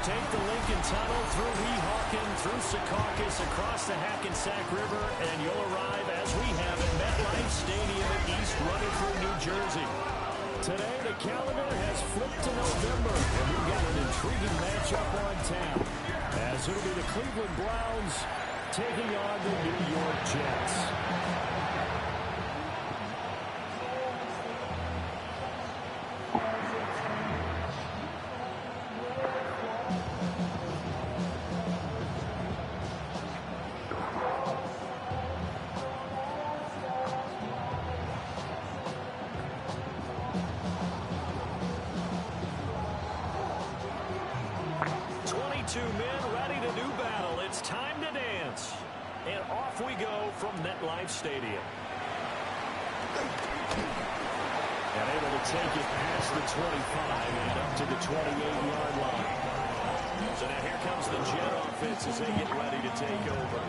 Take the Lincoln Tunnel through Weehawken, through Secaucus, across the Hackensack River, and you'll arrive, as we have, at MetLife Stadium in East Rutherford, New Jersey. Today, the calendar has flipped to November, and we've got an intriguing matchup on tap, as it'll be the Cleveland Browns taking on the New York Jets. 22 men ready to do battle. It's time to dance. And off we go from MetLife Stadium. And able to take it past the 25 and up to the 28-yard line. So now here comes the Jet offense as they get ready to take over.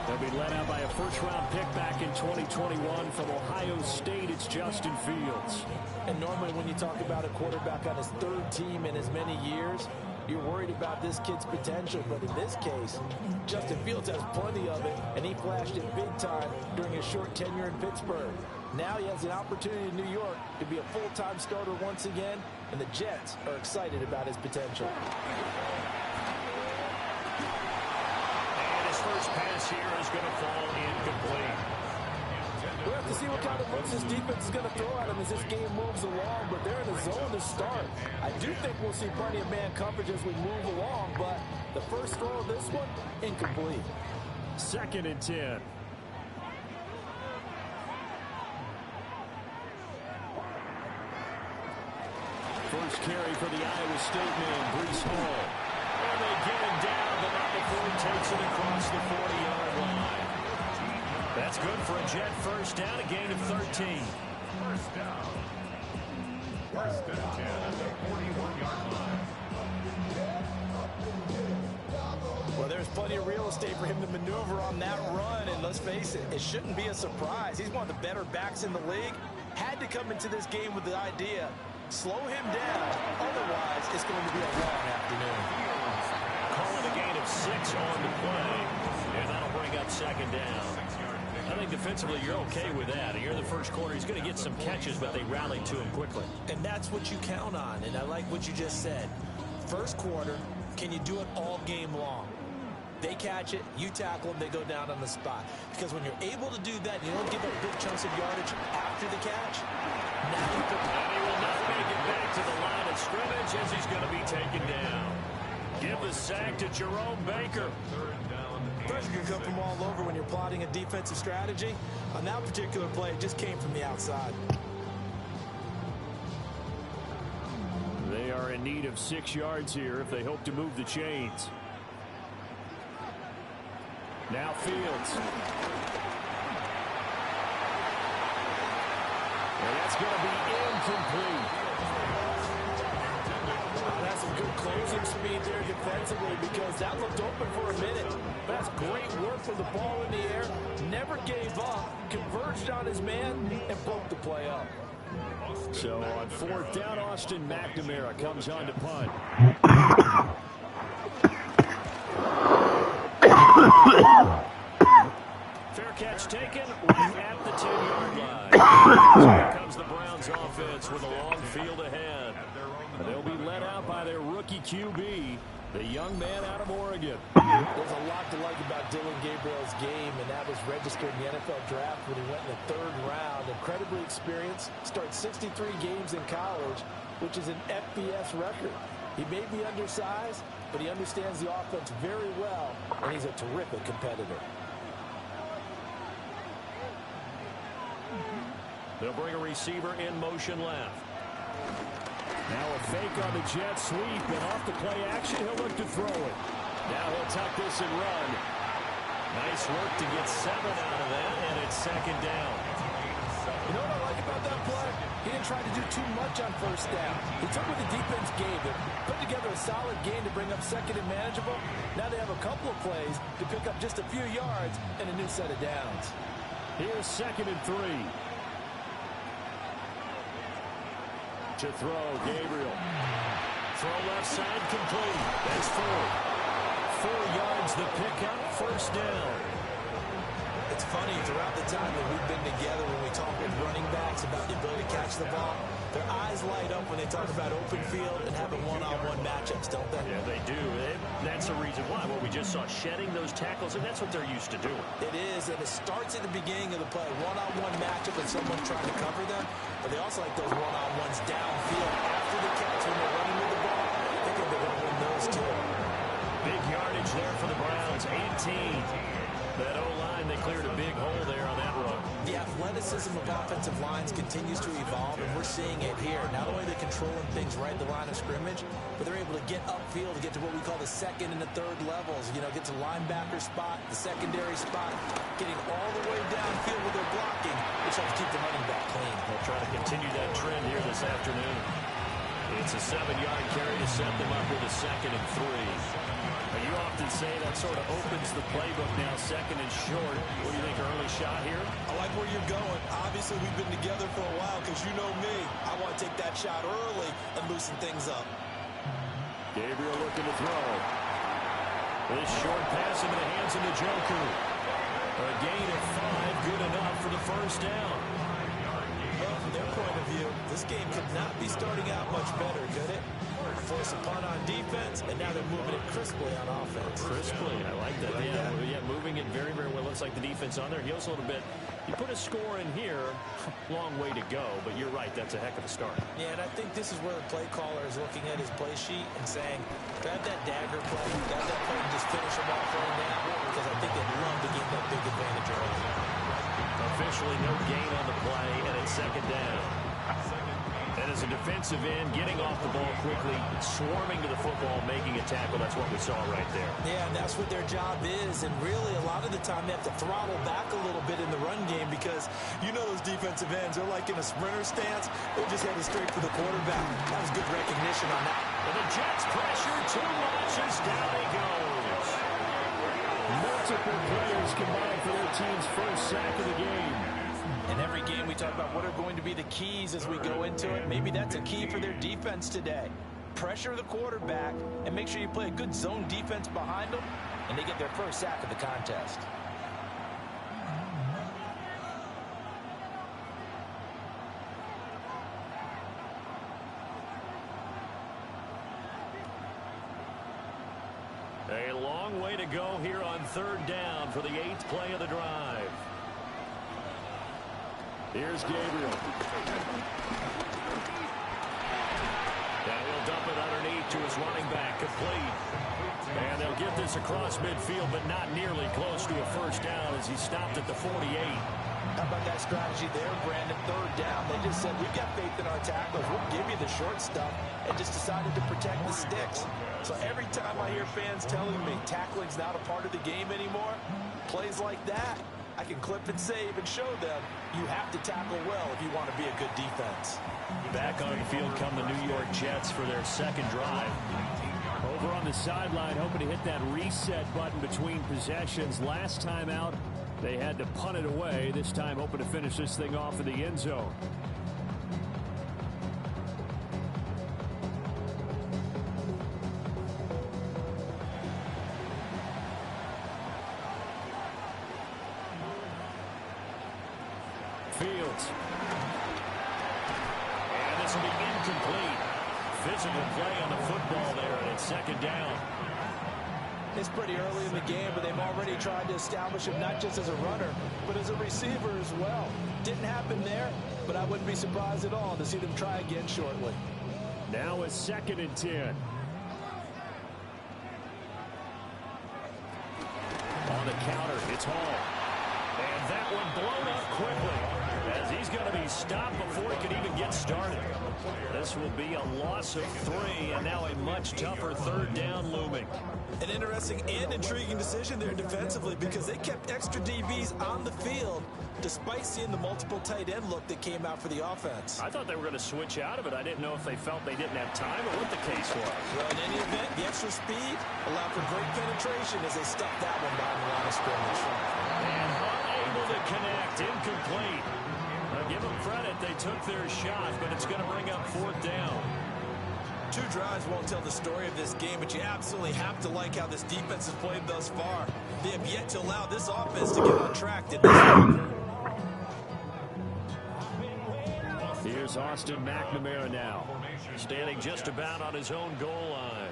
They'll be led out by a first-round pick back in 2021 from Ohio State. It's Justin Fields. And normally when you talk about a quarterback on his third team in as many years, you're worried about this kid's potential. But in this case, Justin Fields has plenty of it, and he flashed it big time during his short tenure in Pittsburgh. Now he has an opportunity in New York to be a full-time starter once again, and the Jets are excited about his potential. First pass here is going to fall incomplete. We'll have to see what kind of looks this defense is going to throw at him as this game moves along, but they're in the zone to start. I do think we'll see plenty of man coverage as we move along, but the first throw of this one, incomplete. 2nd and 10. First carry for the Iowa State man, Breece Hall. And they get him down, but not before he takes it across the 40-yard line. That's good for a Jet first down, a gain of 13. First down. First and 10 at the 41-yard line. Well, there's plenty of real estate for him to maneuver on that run, and let's face it, it shouldn't be a surprise. He's one of the better backs in the league. Had to come into this game with the idea, slow him down, otherwise it's going to be a long afternoon. Calling a gain of 6 on the play, and that'll bring up 2nd down. I think defensively you're okay with that. Here in the first quarter, he's going to get some catches, but they rallied to him quickly. And that's what you count on, and I like what you just said. First quarter, can you do it all game long? They catch it, you tackle them, they go down on the spot. Because when you're able to do that, you don't give up big chunks of yardage after the catch. Now you can... And he will not make it back to the line of scrimmage as he's going to be taken down. Give the sack to Jerome Baker. Pressure can come from all over when you're plotting a defensive strategy. On that particular play, it just came from the outside. They are in need of 6 yards here if they hope to move the chains. Now Fields. And that's going to be incomplete. That's some good closing speed there defensively because that looked open for a minute. That's great work for the ball in the air. Never gave up, converged on his man, and broke the play up. So on 4th down, Austin McNamara comes on to punt. Fair catch taken right at the 10-yard line. So here comes the Browns offense with a long field ahead. They'll be led out by their rookie QB, the young man out of Oregon. There's a lot to like about Dylan Gabriel's game, and that was registered in the NFL draft when he went in the 3rd round. Incredibly experienced, starts 63 games in college, which is an FBS record. He may be undersized, but he understands the offense very well, and he's a terrific competitor. They'll bring a receiver in motion left. Now a fake on the jet sweep, and off the play action, he'll look to throw it. Now he'll tuck this and run. Nice work to get 7 out of that, and it's 2nd down. You know what I like about that play? He didn't try to do too much on 1st down. He took what the defense gave him, put together a solid game to bring up 2nd and manageable. Now they have a couple of plays to pick up just a few yards and a new set of downs. Here's 2nd and 3. To throw, Gabriel. Throw left side, complete. That's 4. 4 yards the pickup, first down. It's funny, throughout the time that we've been together, when we talk with running backs about the ability to catch the ball, their eyes light up when they talk about open field and having one-on-one matchups, don't they? Yeah, they do. That's the reason why. Well, we just saw shedding those tackles, and that's what they're used to doing. It is, and it starts at the beginning of the play. One-on-one matchup with someone trying to cover them, but they also like those one-on-ones downfield after the catch when they're running with the ball. They think they're going to win those, too. Big yardage there for the Browns, 18. That O-line, they cleared a big hole there on that run. The athleticism of offensive lines continues to evolve, and we're seeing it here. Not only are they controlling things right at the line of scrimmage, but they're able to get upfield to get to what we call the second and the third levels. You know, get to linebacker spot, the secondary spot, getting all the way downfield with their blocking, which helps keep the running back clean. They'll try to continue that trend here this afternoon. It's a 7-yard carry to set them up with a 2nd and 3. You often say that sort of opens the playbook now, 2nd and short. What do you think, early shot here? I like where you're going. Obviously, we've been together for a while because you know me. I want to take that shot early and loosen things up. Gabriel looking to throw. This short pass into the hands of Njoku. A gain of 5, good enough for the first down. Well, from their point of view, this game could not be starting out much better, could it? Force a punt on defense, and now they're moving it crisply on offense. Crisply, I like that. Yeah, moving it very, very well. Looks like the defense on their heels a little bit. You put a score in here, long way to go, but you're right, that's a heck of a start. Yeah, and I think this is where the play caller is looking at his play sheet and saying, grab that dagger play, grab that play and just finish him off right now, because I think they'd love to get that big advantage early. Officially no gain on the play, and it's 2nd down. And as a defensive end, getting off the ball quickly, swarming to the football, making a tackle, that's what we saw right there. Yeah, and that's what their job is, and really a lot of the time they have to throttle back a little bit in the run game because you know those defensive ends, they're like in a sprinter stance, they're just headed straight for the quarterback. That was good recognition on that. And the Jets pressure, 2 launches, down he goes. Multiple players combined for their team's first sack of the game. In every game, we talk about what are going to be the keys as we go into it. Maybe that's a key for their defense today. Pressure the quarterback and make sure you play a good zone defense behind them, and they get their first sack of the contest. A long way to go here on 3rd down for the 8th play of the drive. Here's Gabriel. And he'll dump it underneath to his running back, complete. And they'll get this across midfield, but not nearly close to a first down as he stopped at the 48. How about that strategy there, Brandon? 3rd down. They just said, we've got faith in our tacklers. We'll give you the short stuff, and just decided to protect the sticks. So every time I hear fans telling me tackling's not a part of the game anymore, plays like that, I can clip and save and show them you have to tackle well if you want to be a good defense. Back on the field come the New York Jets for their 2nd drive. Over on the sideline, hoping to hit that reset button between possessions. Last time out, they had to punt it away. This time, hoping to finish this thing off in the end zone. Fields. And this will be incomplete. Physical play on the football there, and it's 2nd down. It's pretty early in the game, but they've already tried to establish him not just as a runner, but as a receiver as well. Didn't happen there, but I wouldn't be surprised at all to see them try again shortly. Now a 2nd and 10. On the counter, it's Hall. And that one blown up quickly as he's going to be stopped before he can even get started. This will be a loss of 3, and now a much tougher 3rd down looming. An interesting and intriguing decision there defensively because they kept extra DBs on the field despite seeing the multiple tight end look that came out for the offense. I thought they were going to switch out of it. I didn't know if they felt they didn't have time or what the case was. Well, in any event, the extra speed allowed for great penetration as they stuffed that one behind the line of scrimmage. And unable to connect, incomplete. A Give them credit. They took their shot, but it's going to bring up 4th down. 2 drives won't tell the story of this game, but you absolutely have to like how this defense has played thus far. They have yet to allow this offense to get on track in this one. Here's Austin McNamara now, standing just about on his own goal line.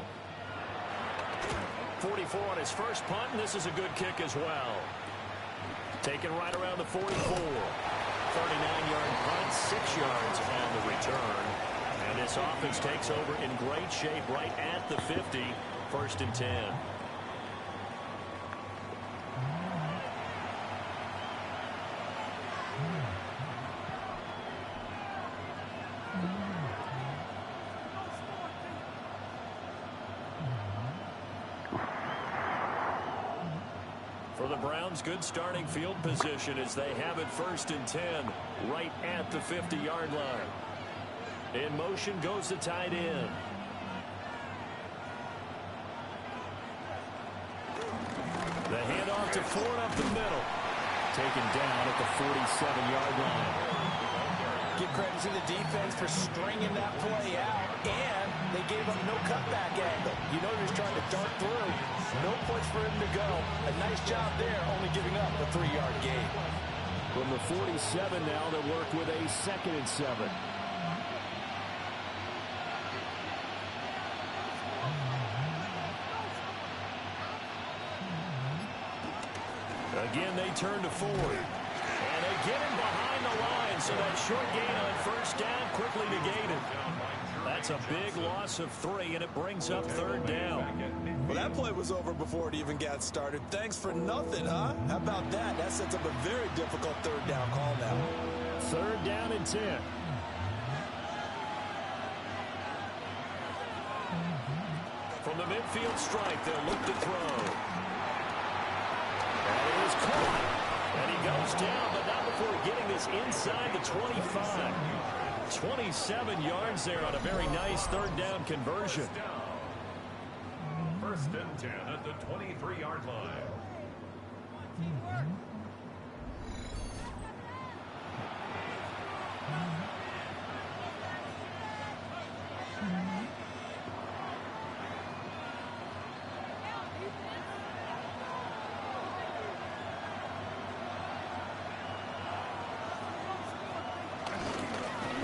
44 on his first punt, and this is a good kick as well. Taken right around the 44. 39-yard punt, 6 yards on the return. And this offense takes over in great shape right at the 50, 1st and 10. For the Browns, good starting field position as they have it 1st and 10 right at the 50-yard line. In motion goes the tight end. The handoff to Ford up the middle. Taken down at the 47-yard line. Give credit to the defense for stringing that play out, and they gave up no cutback angle. You know he's trying to dart through. No place for him to go. A nice job there, only giving up a 3-yard gain. From the 47 now, they work with a 2nd and 7. Again, they turn to Ford. And they get him behind the line, so that short gain on 1st down quickly negated. That's a big loss of 3, and it brings up 3rd down. Well, that play was over before it even got started. Thanks for nothing, huh? How about that? That sets up a very difficult 3rd down call now. 3rd down and 10. From the midfield stripe, they'll look to throw. That is caught. And he goes down, but not before getting this inside the 25. 27 yards there on a very nice 3rd down conversion. 1st and 10 at the 23-yard line.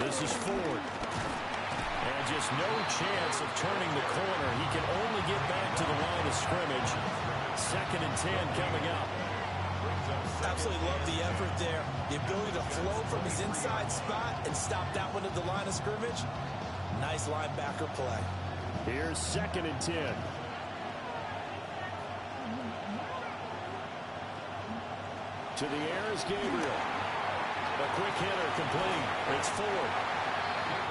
This is Ford. And just no chance of turning the corner. He can only get back to the line of scrimmage. 2nd and 10 coming up. Absolutely love the effort there. The ability to flow from his inside spot and stop that one at the line of scrimmage. Nice linebacker play. Here's 2nd and 10. To the air is Gabriel. A quick hitter complete. It's Ford.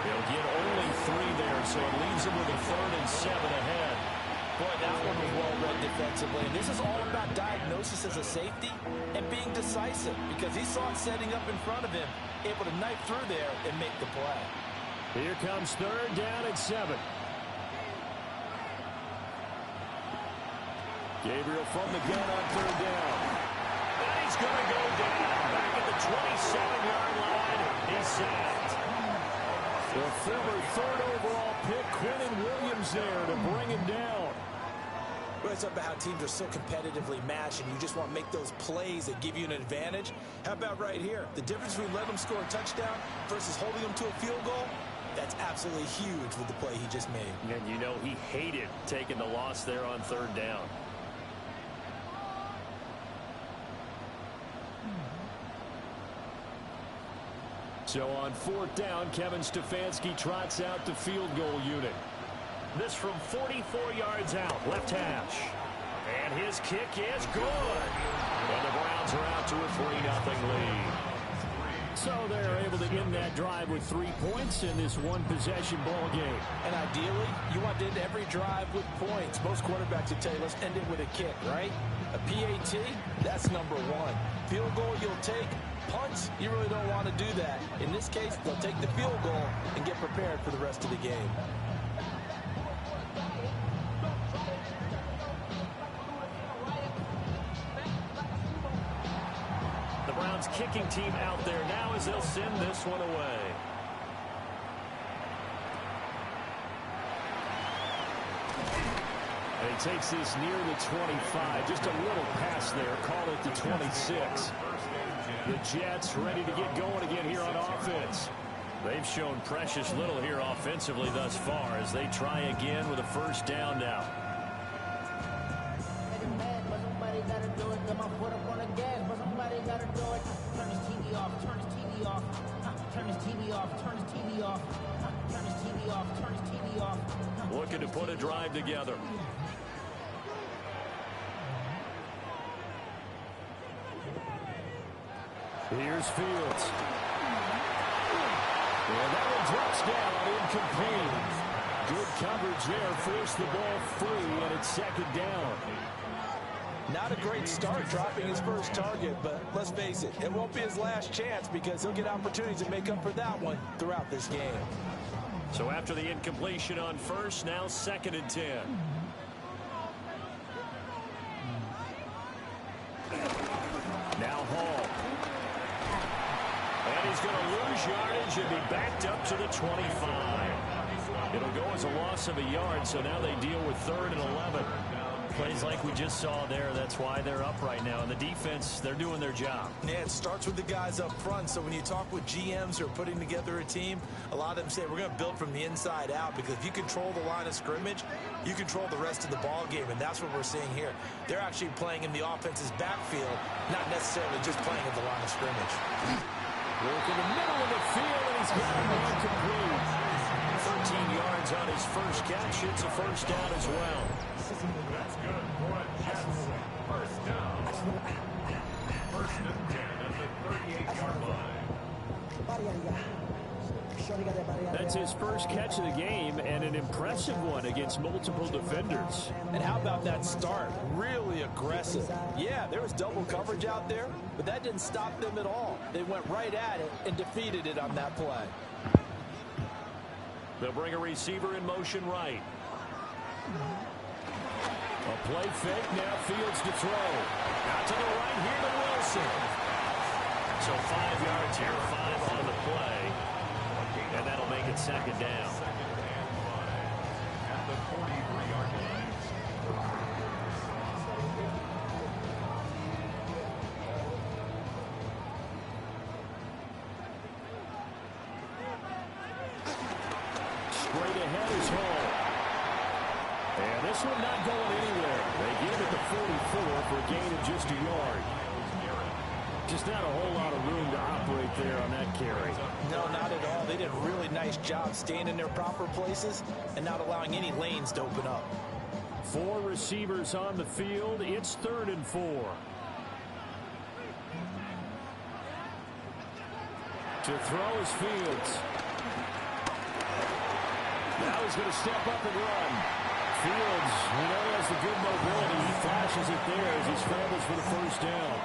He'll get only 3 there, so it leaves him with a 3rd and 7 ahead. Boy, that one was well read defensively. And this is all about diagnosis as a safety and being decisive, because he saw it setting up in front of him, able to knife through there and make the play. Here comes 3rd down and 7. Gabriel from the gun on 3rd down. And he's going to go down back at the 27-yard line. He's sacked. The former 3rd overall pick, Quentin Williams, there to bring him down. We're talking about how teams are so competitively matched, and you just want to make those plays that give you an advantage. How about right here? The difference between letting them score a touchdown versus holding them to a field goal, that's absolutely huge with the play he just made. And you know he hated taking the loss there on 3rd down. So on 4th down, Kevin Stefanski trots out the field goal unit. This from 44 yards out, left hash. And his kick is good. And the Browns are out to a 3-0 lead. So they're able to end that drive with 3 points in this one-possession ball game. And ideally, you want to end every drive with points. Most quarterbacks would tell you, let's end it with a kick, right? A PAT, that's number 1. Field goal you'll take. Punts, you really don't want to do that. In this case, they'll take the field goal and get prepared for the rest of the game. Browns kicking team out there now as they'll send this one away. And he takes this near the 25. Just a little pass there. Call it the 26. The Jets ready to get going again here on offense. They've shown precious little here offensively thus far as they try again with a first down now. Looking to put a drive together. Here's Fields. And that one drops down, incomplete. Good coverage there, forced the ball free, and it's second down. Not a great start dropping his first target, but let's face it, it won't be his last chance because he'll get opportunities to make up for that one throughout this game. So after the incompletion on first, now 2nd and 10. Now Hall. And he's going to lose yardage and be backed up to the 25. It'll go as a loss of a yard, so now they deal with 3rd and 11. Plays like we just saw there, that's why they're up right now. And the defense, they're doing their job. Yeah, it starts with the guys up front. So when you talk with GMs who are putting together a team, a lot of them say we're going to build from the inside out, because if you control the line of scrimmage, you control the rest of the ball game, and that's what we're seeing here. They're actually playing in the offense's backfield, not necessarily just playing at the line of scrimmage. Work in the middle of the field, and he's got it incomplete. 13 yards on his first catch. It's a first down as well. That's good for a Jets first down. 1st and 10 at the 38-yard line. That's his first catch of the game, and an impressive one against multiple defenders. And how about that start? Really aggressive. Yeah, there was double coverage out there, but that didn't stop them at all. They went right at it and defeated it on that play. They'll bring a receiver in motion right. A play fake, now Fields to throw. Out to the right here to Wilson. So 5 yards here, 5 on the play. And that'll make it 2nd down. At the 43-yard line. Straight ahead is Hall. And this one not going anywhere. They give it to 44 for a gain of just a yard. Just not a whole lot of room to operate there on that carry. No, not at all. They did a really nice job staying in their proper places and not allowing any lanes to open up. 4 receivers on the field. It's 3rd and 4. To throw is Fields. Now he's going to step up and run. Fields, we know he has the good mobility. He flashes it there as he scrambles for the first down.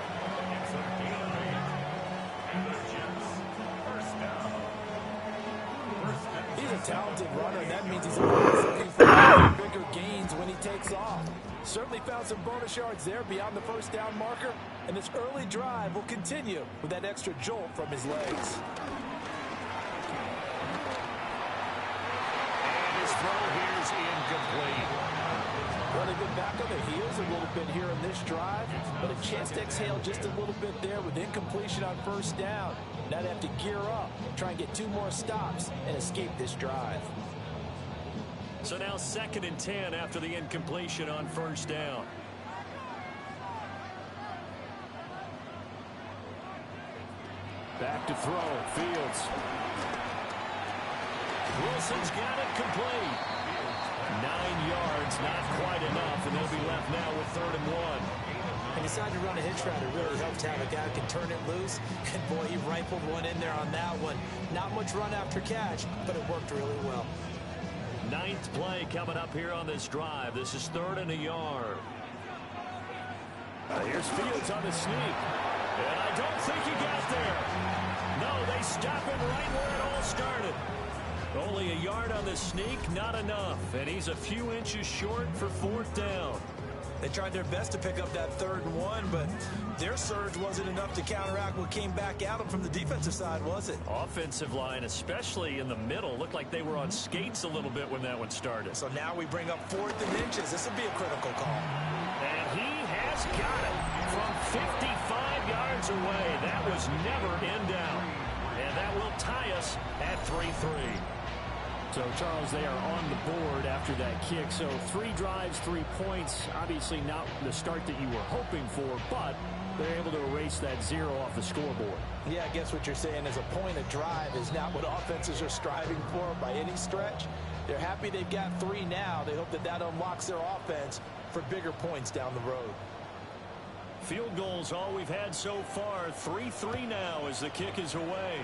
He's a talented runner, and that means he's always looking for bigger gains when he takes off. Certainly found some bonus yards there beyond the first down marker, and this early drive will continue with that extra jolt from his legs. Throw here is incomplete. Well, they've been back on their heels a little bit here in this drive, but a chance to exhale just a little bit there with incompletion on first down. Now they have to gear up, try and get 2 more stops, and escape this drive. So now 2nd and 10 after the incompletion on first down. Back to throw. Fields. Wilson's got it complete. 9 yards, not quite enough, and they'll be left now with 3rd and 1. And decided to run a hitch route. It really helps to have a guy who can turn it loose. And boy, he rifled one in there on that one. Not much run after catch, but it worked really well. 9th play coming up here on this drive. This is 3rd and a yard. Here's Fields on the sneak. And I don't think he got there. No, they stop him right where it all started. Only a yard on the sneak, not enough. And he's a few inches short for 4th down. They tried their best to pick up that 3rd and 1, but their surge wasn't enough to counteract what came back at them from the defensive side, was it? Offensive line, especially in the middle, looked like they were on skates a little bit when that one started. So now we bring up 4th and inches. This would be a critical call. And he has got it from 55 yards away. That was never in doubt. And that will tie us at 3-3. So, Charles, they are on the board after that kick. So 3 drives, 3 points. Obviously not the start that you were hoping for, but they're able to erase that 0 off the scoreboard. Yeah, I guess what you're saying is a point of drive is not what offenses are striving for by any stretch. They're happy they've got 3 now. They hope that that unlocks their offense for bigger points down the road. Field goals all we've had so far. 3-3 now as the kick is away.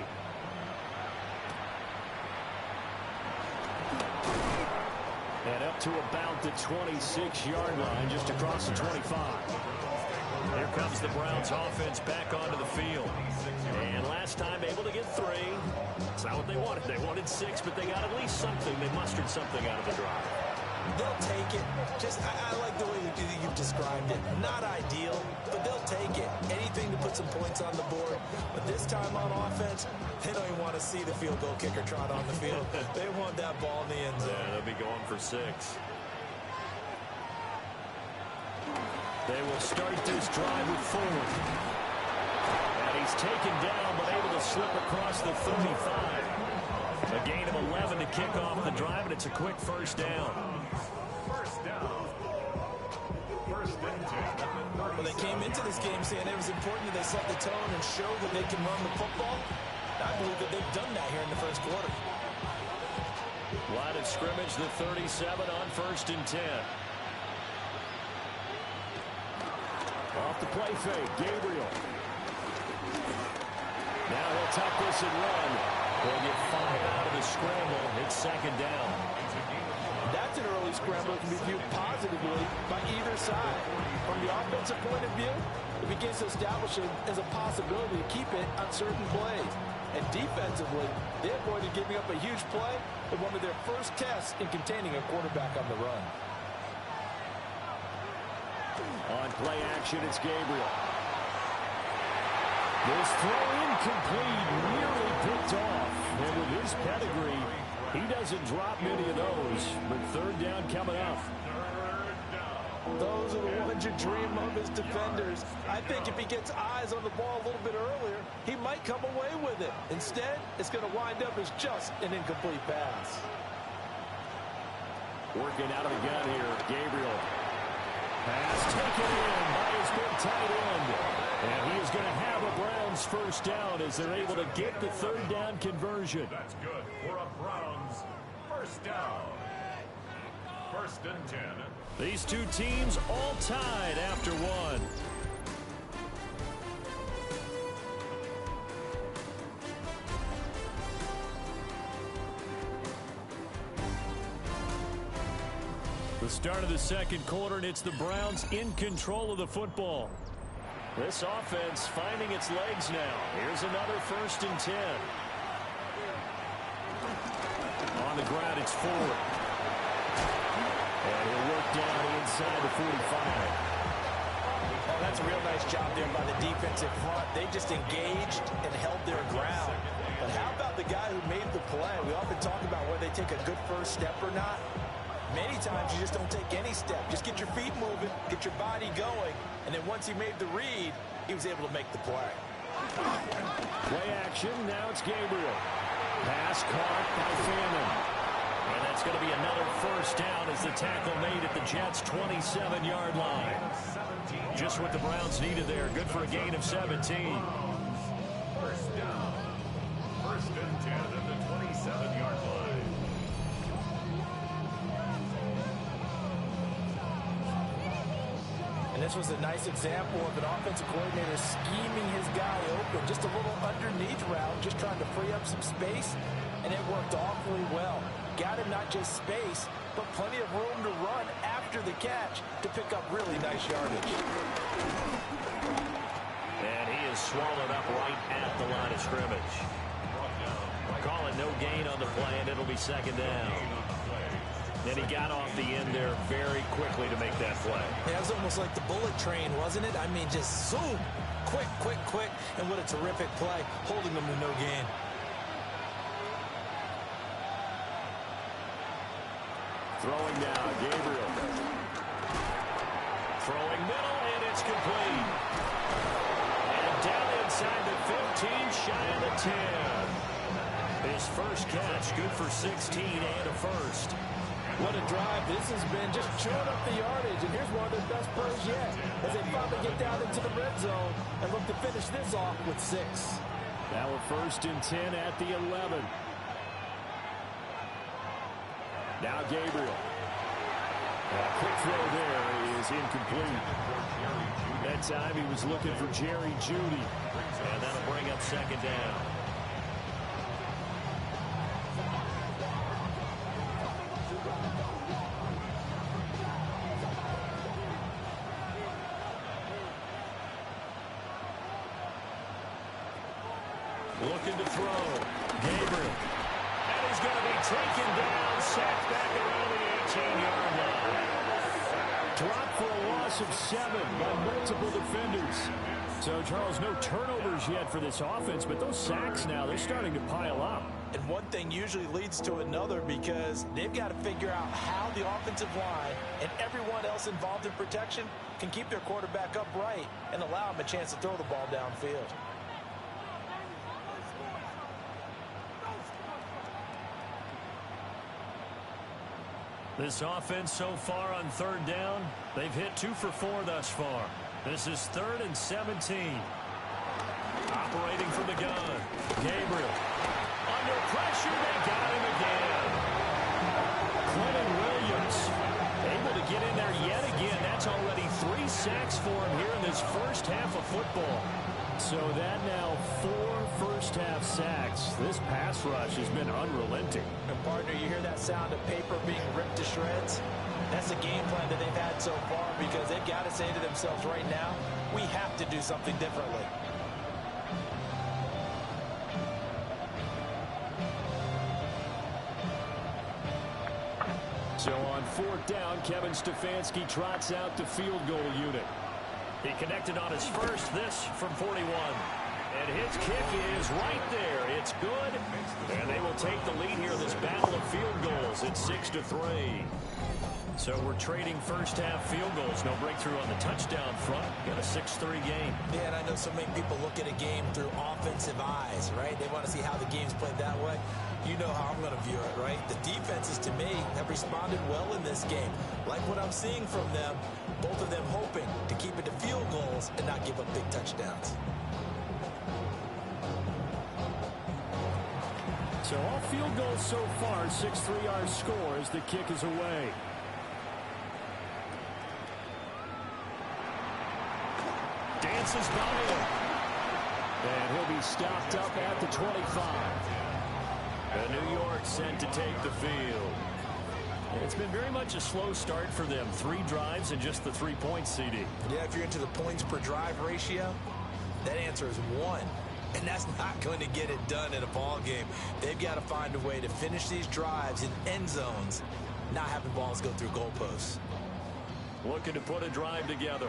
And up to about the 26-yard line, just across the 25. Here comes the Browns offense back onto the field. And last time able to get 3. It's not what they wanted. They wanted 6, but they got at least something. They mustered something out of the drive. They'll take it. I like the way you've described it. Not ideal, but they'll take it. Anything to put some points on the board. But this time on offense, they don't even want to see the field goal kicker trot on the field. They want that ball in the end zone. Yeah, they'll be going for 6. They will start this drive with 4. And he's taken down, but able to slip across the 35. A gain of 11 to kick off the drive, and it's a quick first down. First down. First and 10. Well, they came into this game saying it was important that they set the tone and show that they can run the football. I believe that they've done that here in the first quarter. Line of scrimmage, the 37 on 1st and 10. Off the play fake, Gabriel. Now he'll tuck this and run. They'll get 5 out of the scramble. It's 2nd down. That's an early scramble that can be viewed positively by either side. From the offensive point of view, it begins to establish it as a possibility to keep it on certain plays. And defensively, they avoided giving up a huge play in one of their first tests in containing a quarterback on the run. On play action, it's Gabriel. This throw incomplete, nearly picked off. And with his pedigree, he doesn't drop many of those. But 3rd down coming up. Those are the ones you dream of as defenders. I think if he gets eyes on the ball a little bit earlier, he might come away with it. Instead, it's going to wind up as just an incomplete pass. Working out of the gun here, Gabriel. Pass taken in by his big tight end. And he is going to have a Browns first down as they're able to get the 3rd down conversion. That's good for a Browns first down. 1st and 10. These two teams all tied after 1. The start of the 2nd quarter, and it's the Browns in control of the football. This offense finding its legs now. Here's another 1st and 10. On the ground, it's Ford. And he'll work down inside the 45. Oh, that's a real nice job there by the defensive front. They just engaged and held their ground. But how about the guy who made the play? We often talk about whether they take a good first step or not. Many times you just don't take any step. Just get your feet moving, get your body going, and then once he made the read, he was able to make the play. Play action, now it's Gabriel. Pass caught by Fannin. And that's going to be another first down as the tackle made at the Jets' 27-yard line. Just what the Browns needed there. Good for a gain of 17. First down. 1st and 10 at the 27-yard line. And this was a nice example of an offensive coordinator scheming his guy open. Just a little underneath route, just trying to free up some space, and it worked awfully well. Got him not just space, but plenty of room to run after the catch to pick up really nice yardage. And he is swallowed up right at the line of scrimmage. Call it no gain on the play, and it'll be 2nd down. And he got off the end there very quickly to make that play. Yeah, it was almost like the bullet train, wasn't it? I mean, just zoom. Quick, quick, quick. And what a terrific play, holding them to no gain. Throwing now, Gabriel. Throwing middle, and it's complete. And down inside the 15, shy of the 10. His first catch, good for 16 and a first. What a drive this has been, just chewing up the yardage. And here's one of their best plays yet, as they finally get down into the red zone and look to finish this off with 6. Now a 1st and 10 at the 11. Now Gabriel. A quick throw there is incomplete. That time he was looking for Jerry Jeudy. And that'll bring up 2nd down. Looking to throw. Gabriel. And he's going to be taken down, sacked back around the 18-yard line. Dropped for a loss of 7 by multiple defenders. So, Charles, no turnovers yet for this offense, but those sacks now, they're starting to pile up. And one thing usually leads to another, because they've got to figure out how the offensive line and everyone else involved in protection can keep their quarterback upright and allow him a chance to throw the ball downfield. This offense so far on 3rd down, they've hit 2 for 4 thus far. This is 3rd and 17. Operating from the gun. Gabriel. Under pressure, they got him again. Clinton Williams able to get in there yet again. That's already 3 sacks for him here in this first half of football. So that now 4 first-half sacks. This pass rush has been unrelenting. And, partner, you hear that sound of paper being ripped to shreds? That's the game plan that they've had so far, because they've got to say to themselves right now, we have to do something differently. So on 4th down, Kevin Stefanski trots out the field goal unit. He connected on his first, this from 41. And his kick is right there. It's good. And they will take the lead here in this battle of field goals. It's 6-3. So we're trading first-half field goals. No breakthrough on the touchdown front. Got a 6-3 game. Yeah, and I know so many people look at a game through offensive eyes, right? They want to see how the game's played that way. You know how I'm going to view it, right? The defenses, to me, have responded well in this game. Like what I'm seeing from them, both of them hoping to keep it to field goals and not give up big touchdowns. So all field goals so far, 6-3 our score as the kick is away. Dances by him. And he'll be stopped up at the 25. And New York sent to take the field. It's been very much a slow start for them. 3 drives and just the 3 points, CD. Yeah, if you're into the points per drive ratio, that answer is 1. And that's not going to get it done in a ball game. They've got to find a way to finish these drives in end zones, not having balls go through goalposts. Looking to put a drive together.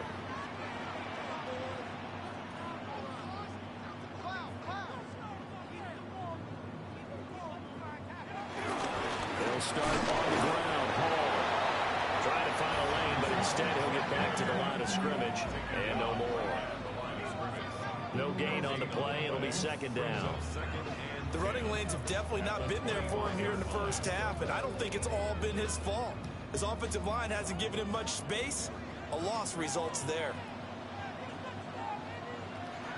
They'll start on the ground. Hall trying to find a lane, but instead he'll get back to the line of scrimmage. And no more. No gain on the play. It'll be 2nd down. The running lanes have definitely not been there for him here in the first half, and I don't think it's all been his fault. His offensive line hasn't given him much space. A loss results there.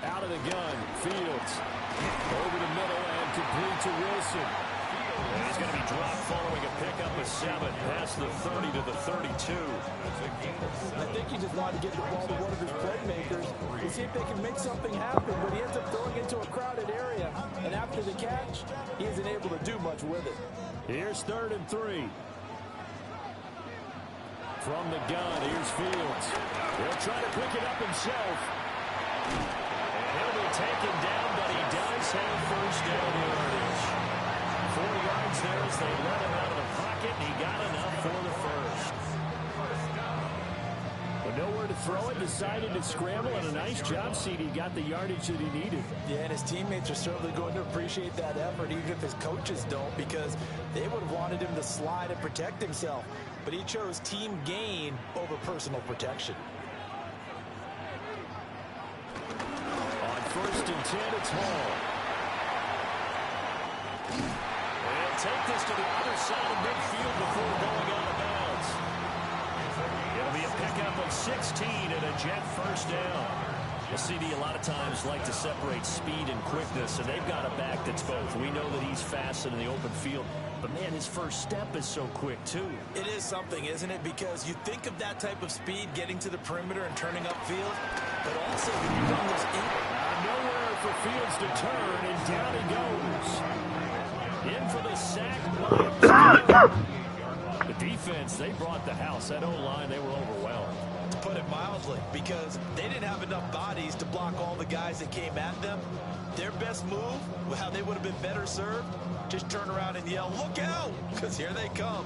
Out of the gun, Fields. Over the middle and complete to Wilson. And he's going to be dropped following a pickup of 7 past the 30 to the 32. I think he just wanted to get the ball to one of his playmakers to see if they can make something happen, but he ends up throwing into a crowded area, and after the catch, he isn't able to do much with it. Here's 3rd and 3. From the gun, here's Fields. He'll try to pick it up himself. And he'll be taken down, but he does have first down yardage. 4 yards there as they let him out of the pocket. second, and he got enough for the first. But nowhere to throw it, decided to scramble, and a nice job, CD. Got the yardage that he needed. Yeah, and his teammates are certainly going to appreciate that effort, even if his coaches don't, because they would have wanted him to slide and protect himself. But he chose team gain over personal protection. On 1st and 10, it's Hall. And take this to the other side of midfield before going out of bounds. It'll be a pickup of 16 and a Jet first down. The CD a lot of times like to separate speed and quickness, and they've got a back that's both. We know that he's fast in the open field, but man, his first step is so quick too. It is something, isn't it? Because you think of that type of speed getting to the perimeter and turning upfield, but also when you run those nowhere for Fields to turn, and down he goes. In for the sack. The defense, they brought the house. That O-line, they were overwhelmed. To put it mildly, because they didn't have enough bodies to block all the guys that came at them. Their best move, how they would have been better served, just turn around and yell, "Look out!" Because here they come.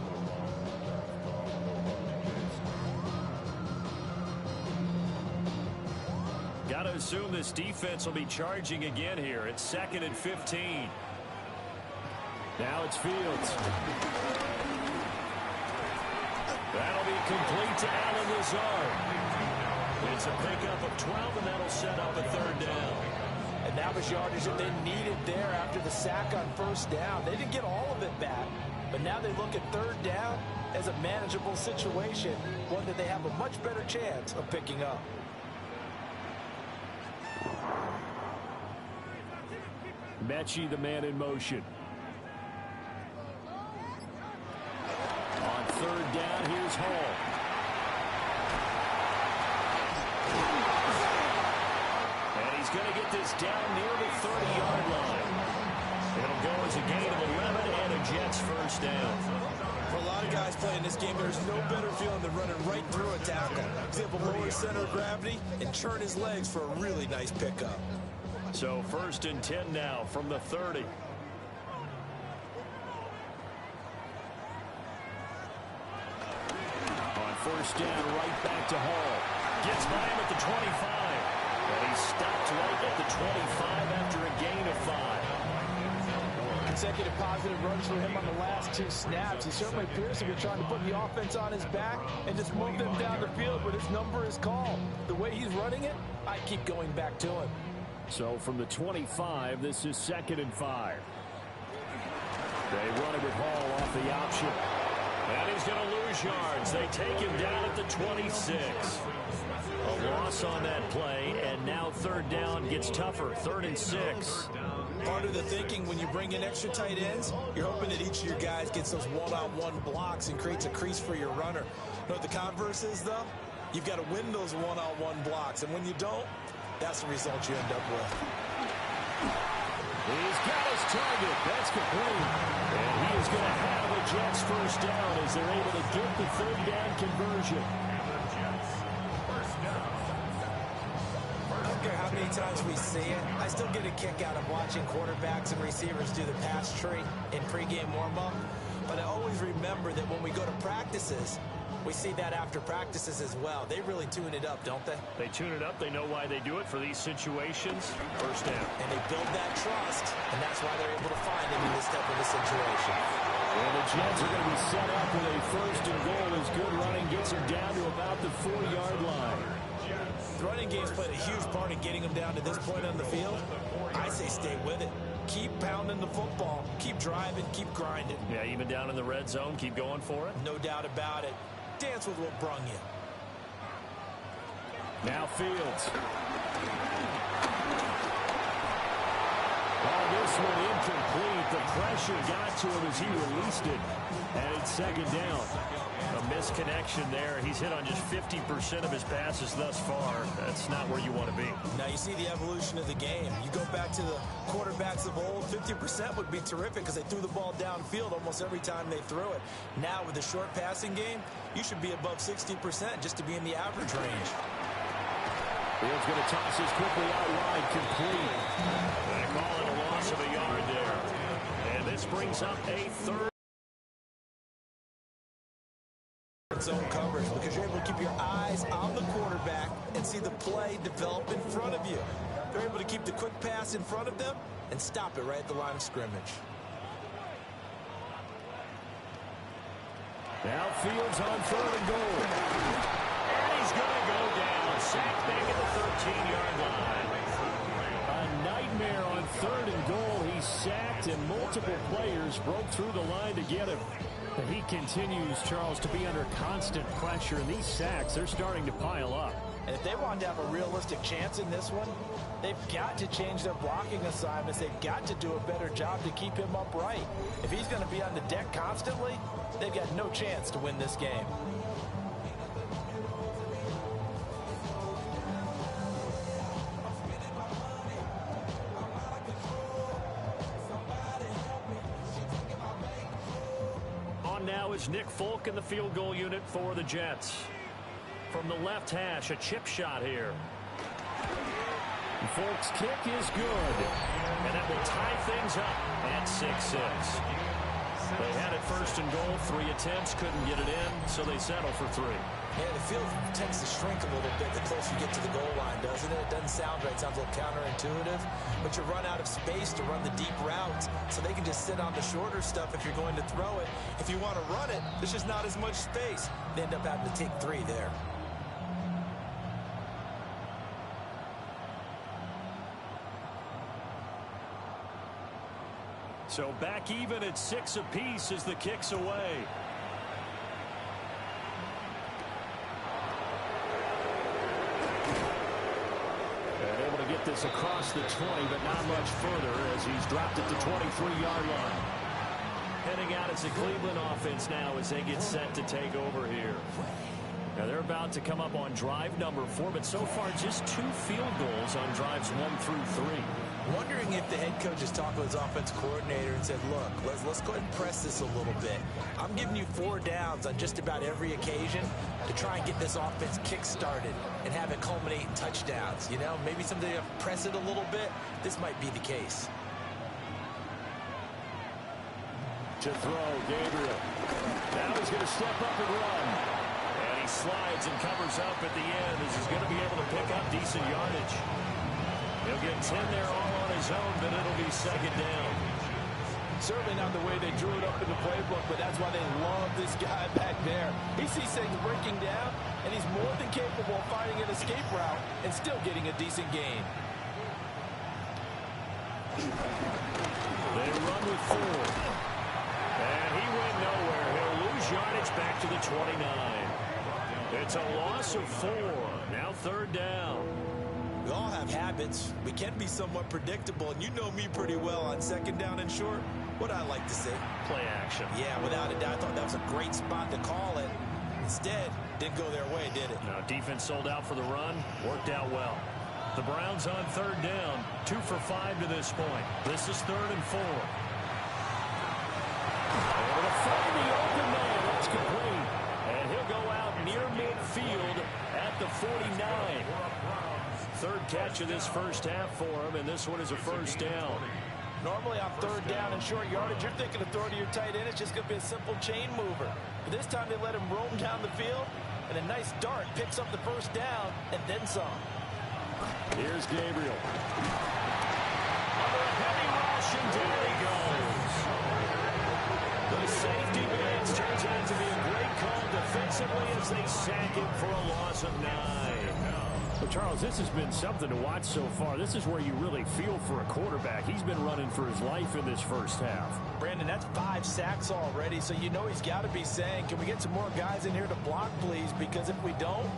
Got to assume this defense will be charging again here. It's 2nd and 15. Now it's Fields. That'll be complete to Allen Lazard. It's a pickup of 12, and that'll set up a 3rd down. And that was yardage that they needed there after the sack on 1st down. They didn't get all of it back, but now they look at 3rd down as a manageable situation, one that they have a much better chance of picking up. Mechie, the man in motion. On 3rd down, here's Hall. And he's going to get this down near the 30-yard line. It'll go as a gain of 11 and a Jets first down. For a lot of guys playing this game, there's no better feeling than running right through a tackle. He's able to lower center of gravity and turn his legs for a really nice pickup. So 1st and 10 now from the 30. On 1st down, right back to Hall. Gets by him at the 25. And he's stopped right at the 25 after a gain of 5. Consecutive positive runs for him on the last 2 snaps. He certainly appears to be trying to put the offense on his back and just move them down the field, but his number is called. The way he's running it, I keep going back to him. So from the 25, this is 2nd and 5. They run it with Hall off the option. And he's going to lose yards. They take him down at the 26. A loss on that play, and now 3rd down gets tougher. 3rd and 6. Part of the thinking when you bring in extra tight ends, you're hoping that each of your guys gets those one-on-one blocks and creates a crease for your runner. You know what the converse is, though? You've got to win those one-on-one blocks, and when you don't, that's the result you end up with. He's got his target. That's complete. And he is going to have a Jets first down as they're able to get the 3rd down conversion. I don't care how many times we see it. I still get a kick out of watching quarterbacks and receivers do the pass tree in pregame warm-up. But I always remember that when we go to practices, we see that after practices as well. They really tune it up, don't they? They tune it up. They know why they do it for these situations. First down. And they build that trust, and that's why they're able to find him in this type of a situation. Well, the Jets are going to be set up with a 1st and goal as good running gets him down to about the 4-yard line. The running game's played a huge part in getting them down to this point on the field. I say stay with it. Keep pounding the football. Keep driving. Keep grinding. Yeah, even down in the red zone, keep going for it. No doubt about it. Dance with what brung you. Now Fields. Oh, this one incomplete. The pressure got to him as he released it. And it's 2nd down. A misconnection there. He's hit on just 50% of his passes thus far. That's not where you want to be. Now you see the evolution of the game. You go back to the quarterbacks of old, 50% would be terrific because they threw the ball downfield almost every time they threw it. Now with the short passing game, you should be above 60% just to be in the average range. Fields going to toss this quickly out wide, complete. They call it a loss of a yard there. And this brings up a 3rd. excellent zone coverage because you're able to keep your eyes on the quarterback and see the play develop in front of you. They're able to keep the quick pass in front of them and stop it right at the line of scrimmage. Now Fields on 3rd and goal. And he's going to go down. Sacked back at the 13-yard line. A nightmare on 3rd and goal. He's sacked, and multiple players broke through the line to get him. But he continues, Charles, to be under constant pressure, and these sacks, they're starting to pile up. And if they want to have a realistic chance in this one, they've got to change their blocking assignments. They've got to do a better job to keep him upright. If he's going to be on the deck constantly, they've got no chance to win this game. On now is Nick Folk in the field goal unit for the Jets. From the left hash, a chip shot here. And Folk's kick is good. And that will tie things up at 6-6. They had it 1st and goal, 3 attempts, couldn't get it in, so they settle for 3. Yeah, the field tends to shrink a little bit the closer you get to the goal line, doesn't it? It doesn't sound right. It sounds a little counterintuitive. But you run out of space to run the deep routes, so they can just sit on the shorter stuff if you're going to throw it. If you want to run it, there's just not as much space. They end up having to take 3 there. So back even at 6 apiece as the kick's away. And able to get this across the 20, but not much further as he's dropped it to 23-yard line. Heading out as the Cleveland offense now as they get set to take over here. Now they're about to come up on drive number 4, but so far just 2 field goals on drives 1 through 3. Wondering if the head coach has talked to his offensive coordinator and said, look, let's go ahead and press this a little bit. I'm giving you 4 downs on just about every occasion to try and get this offense kick-started and have it culminate in touchdowns. You know, maybe someday you have to press it a little bit. This might be the case. To throw, Gabriel. Now he's going to step up and run. And he slides and covers up at the end as he's going to be able to pick up decent yardage. He'll get 10 there all on his own, but it'll be 2nd down. Certainly not the way they drew it up in the playbook, but that's why they love this guy back there. He sees things breaking down, and he's more than capable of finding an escape route and still getting a decent gain. They run with 4. And he went nowhere. He'll lose yardage back to the 29. It's a loss of 4. Now 3rd down. We all have habits. We can be somewhat predictable, and you know me pretty well on 2nd down and short. What I like to say? Play action. Yeah, without a doubt. I thought that was a great spot to call it. Instead, didn't go their way, did it? No, defense sold out for the run. Worked out well. The Browns on 3rd down. 2 for 5 to this point. This is 3rd and 4. Able to find the open man. That's complete. And he'll go out near midfield at the 49. 3rd catch of this first half for him, and this one is a 1st down. Normally on 3rd down and short yardage, you're thinking of throwing to your tight end. It's just going to be a simple chain mover. But this time they let him roam down the field, and a nice dart picks up the 1st down and then some. Here's Gabriel. Under a heavy rush, and down he goes. The safety blitz turns out to be a great call defensively as they sack him for a loss of 9. But Charles, this has been something to watch so far. This is where you really feel for a quarterback. He's been running for his life in this first half. Brandon, that's 5 sacks already, so you know he's got to be saying, can we get some more guys in here to block, please? Because if we don't,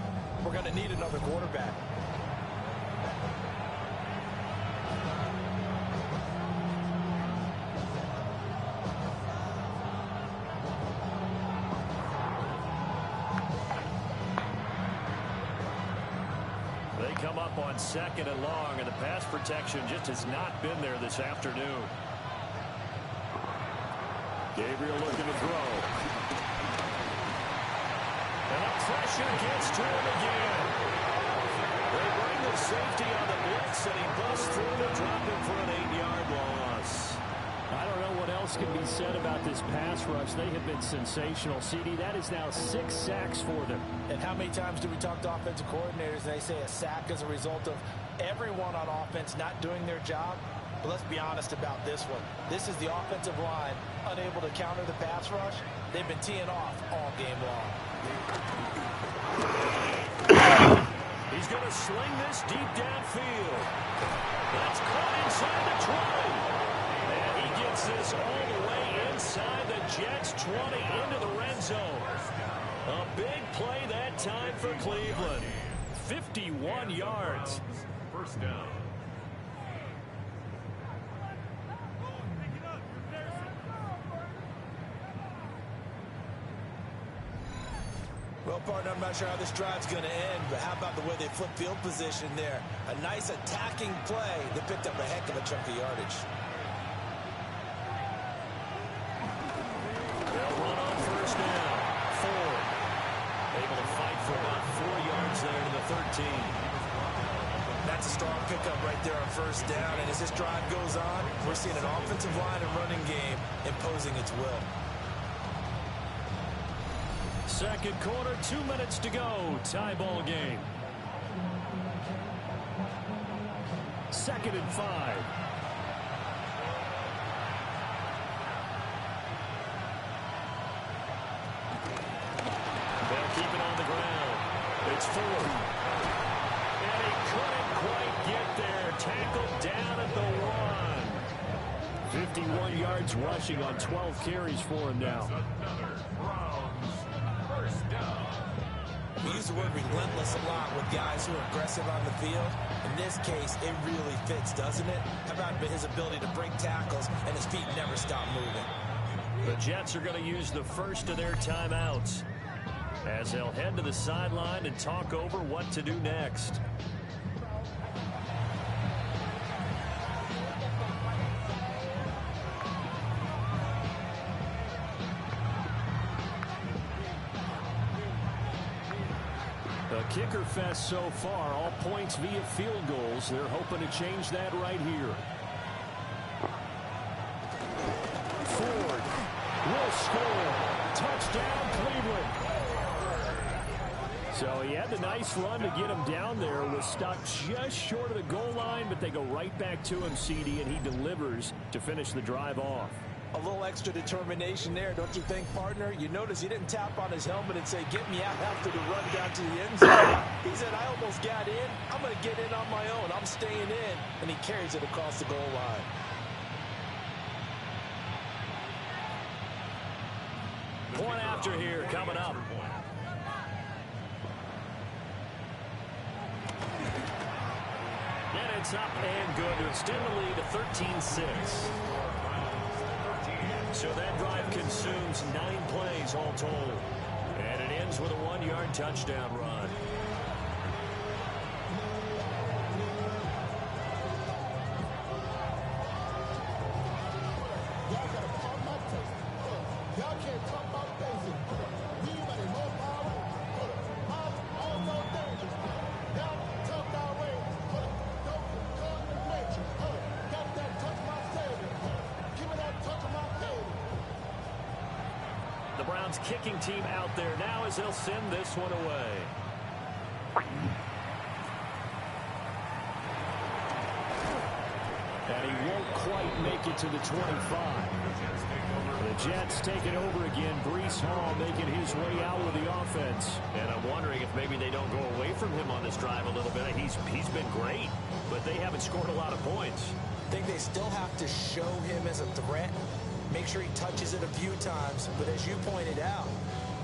we're going to need another quarterback. Come up on 2nd and long, and the pass protection just has not been there this afternoon. Gabriel looking to throw. And the pressure gets to him again. They bring the safety on the blitz, and he busts through to drop him for an 8-yard loss. I don't know what else can be said about this pass rush. They have been sensational. CD, that is now 6 sacks for them. And how many times do we talk to offensive coordinators and they say a sack is a result of everyone on offense not doing their job? But let's be honest about this one. This is the offensive line unable to counter the pass rush. They've been teeing off all game long. He's going to sling this deep downfield. That's caught inside the 20. And he gets this all the way inside the Jets' 20 into the red zone. A big play that time for Cleveland. 51 yards. First down. Well, partner, I'm not sure how this drive's going to end, but how about the way they flip field position there? A nice attacking play that picked up a heck of a chunk of yardage. They'll run on first down. Ford able to fight for about 4 yards there to the 13. That's a strong pickup right there on first down, and as this drive goes on, we're seeing an offensive line and running game imposing its will. Second quarter, 2 minutes to go. Tie ball game. 2nd and 5. They'll keep it on the ground. It's Ford. And he couldn't quite get there. Tackled down at the 1. 51 yards rushing on 12 carries for him now. We use the word relentless a lot with guys who are aggressive on the field. In this case, it really fits, doesn't it? How about his ability to break tackles and his feet never stop moving? The Jets are going to use the first of their timeouts as they'll head to the sideline and talk over what to do next. A kicker fest so far, all points via field goals. They're hoping to change that right here. Ford will score. Touchdown, Cleveland. So he had the nice run to get him down there. Was stopped just short of the goal line, but they go right back to him, CD, and he delivers to finish the drive off. A little extra determination there, don't you think, partner? You notice he didn't tap on his helmet and say, get me out after the run down to the end zone. He said, I almost got in. I'm going to get in on my own. I'm staying in. And he carries it across the goal line. Point after here coming up. And it's up and good to extend the lead to 13-6. So that drive consumes 9 plays all told. And it ends with a 1-yard touchdown run. The Browns kicking team out there now as they'll send this one away. And he won't quite make it to the 25. The Jets taking over again. Breece Hall making his way out with the offense. And I'm wondering if maybe they don't go away from him on this drive a little bit. He's been great, but they haven't scored a lot of points. I think they still have to show him as a threat. Make sure he touches it a few times. But as you pointed out,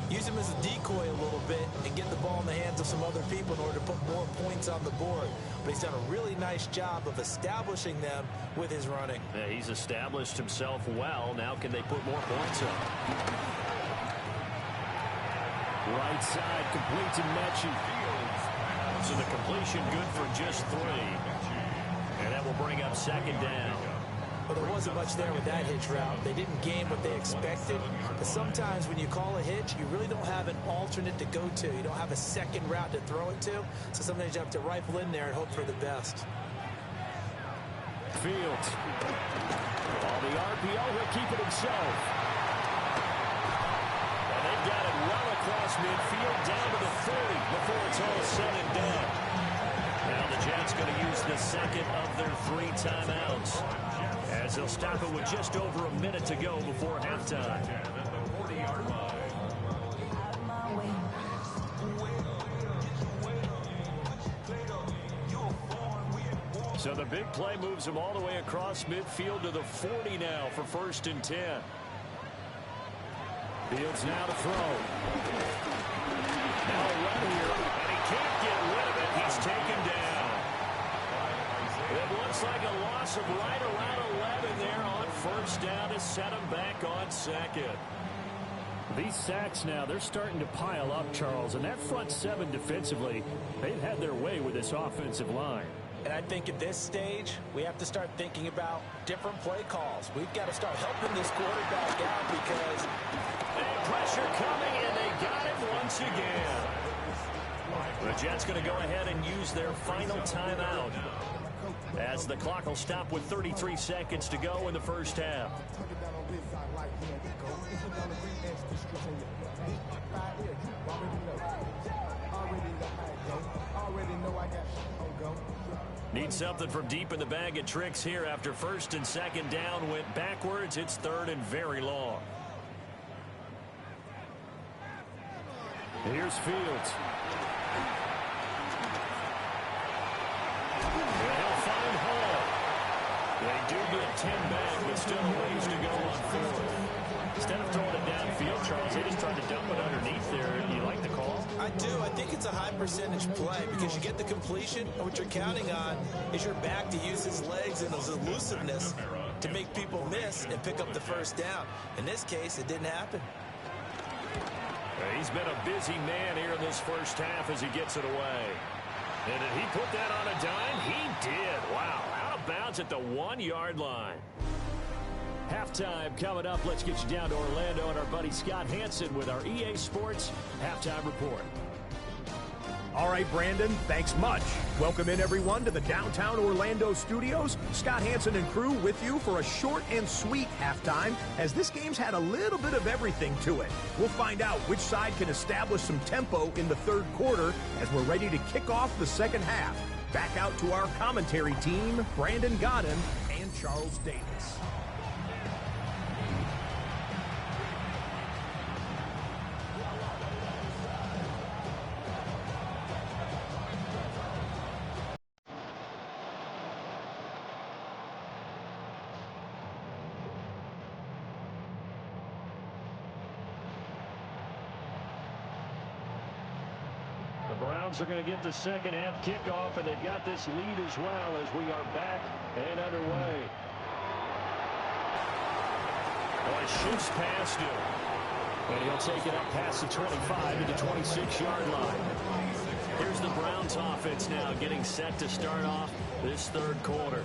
use him as a decoy a little bit and get the ball in the hands of some other people in order to put more points on the board. But he's done a really nice job of establishing them with his running. Yeah, he's established himself well. Now can they put more points up? Right side, complete to Mechie. So the completion good for just 3. And that will bring up 2nd down. But there wasn't much there with that hitch route. They didn't gain what they expected. But sometimes when you call a hitch, you really don't have an alternate to go to. You don't have a second route to throw it to. So sometimes you have to rifle in there and hope for the best. Fields. On the RPO, he'll keep it himself. And they've got it well across midfield, down to the 30 before it's all said and done. Now the Jets going to use the second of their 3 timeouts, as they'll stop it with just over a minute to go before halftime. So the big play moves him all the way across midfield to the 40 now for 1st and 10. Fields now to throw. Now a run here, and he can't get rid of it. He's taken down. It looks like a loss of right around 11 there on 1st down to set him back on 2nd. These sacks now, they're starting to pile up, Charles, and that front 7 defensively, they've had their way with this offensive line. And I think at this stage, we have to start thinking about different play calls. We've got to start helping this quarterback out because pressure coming, and they got him once again. The Jets going to go ahead and use their final timeout, as the clock will stop with 33 seconds to go in the 1st half. Need something from deep in the bag of tricks here after 1st and 2nd down went backwards. It's 3rd and very long. Here's Fields. They'll find Hall. They do get 10 back, but still a ways to go on 4th. Instead of throwing it downfield, Charles, they just tried to dump it underneath there. You like the call? I do. I think it's a high percentage play because you get the completion, and what you're counting on is your back to use his legs and his elusiveness to make people miss and pick up the 1st down. In this case, it didn't happen. He's been a busy man here in this 1st half as he gets it away. And did he put that on a dime? He did. Wow. Out of bounds at the 1-yard line. Halftime coming up. Let's get you down to Orlando and our buddy Scott Hansen with our EA Sports Halftime Report. All right, Brandon, thanks much. Welcome in, everyone, to the downtown Orlando studios. Scott Hansen and crew with you for a short and sweet halftime, as this game's had a little bit of everything to it. We'll find out which side can establish some tempo in the 3rd quarter as we're ready to kick off the 2nd half. Back out to our commentary team, Brandon Godden and Charles Davis. Browns are going to get the 2nd half kickoff, and they've got this lead as well as we are back and underway. Boy, shifts past him. And he'll take it up past the 25 to the 26-yard line. Here's the Browns offense now getting set to start off this 3rd quarter.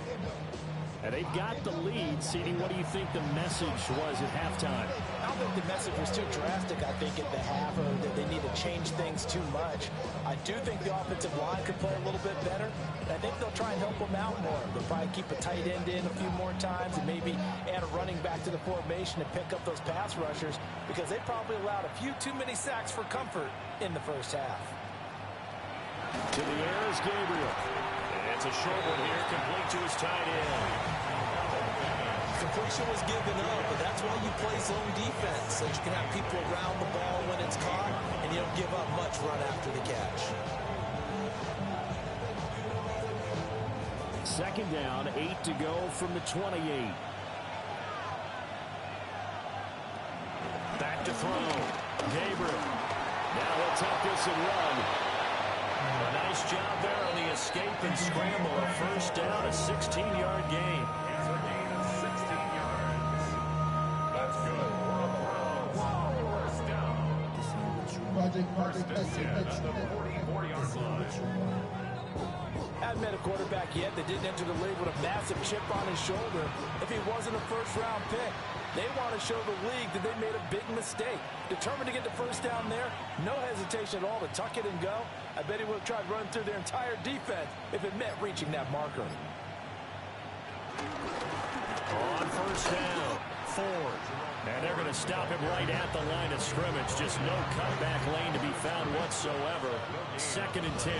And they've got the lead. CD, what do you think the message was at halftime? I don't think the message was too drastic, I think, at the half, or that they need to change things too much. I do think the offensive line could play a little bit better. And I think they'll try and help them out more. They'll probably keep a tight end in a few more times and maybe add a running back to the formation to pick up those pass rushers, because they probably allowed a few too many sacks for comfort in the 1st half. To the air is Gabriel. It's a short one here, complete to his tight end. Completion was given up, but that's why you play zone defense, so you can have people around the ball when it's caught, and you don't give up much run after the catch. 2nd down, 8 to go from the 28. Back to throw. Gabriel. Now he'll take this and run. A nice job there on the escape and scramble. A 1st down, a 16-yard gain. It's a gain of 16 yards. That's good. 1st down. 1st and 10 at the 44-yard line. Hadn't met a quarterback yet that didn't enter the league with a massive chip on his shoulder if he wasn't a 1st-round pick. They want to show the league that they made a big mistake. Determined to get the 1st down there, no hesitation at all to tuck it and go. I bet he would have tried running through their entire defense if it meant reaching that marker. On first down, Ford. And they're going to stop him right at the line of scrimmage. Just no cutback lane to be found whatsoever. 2nd and 10.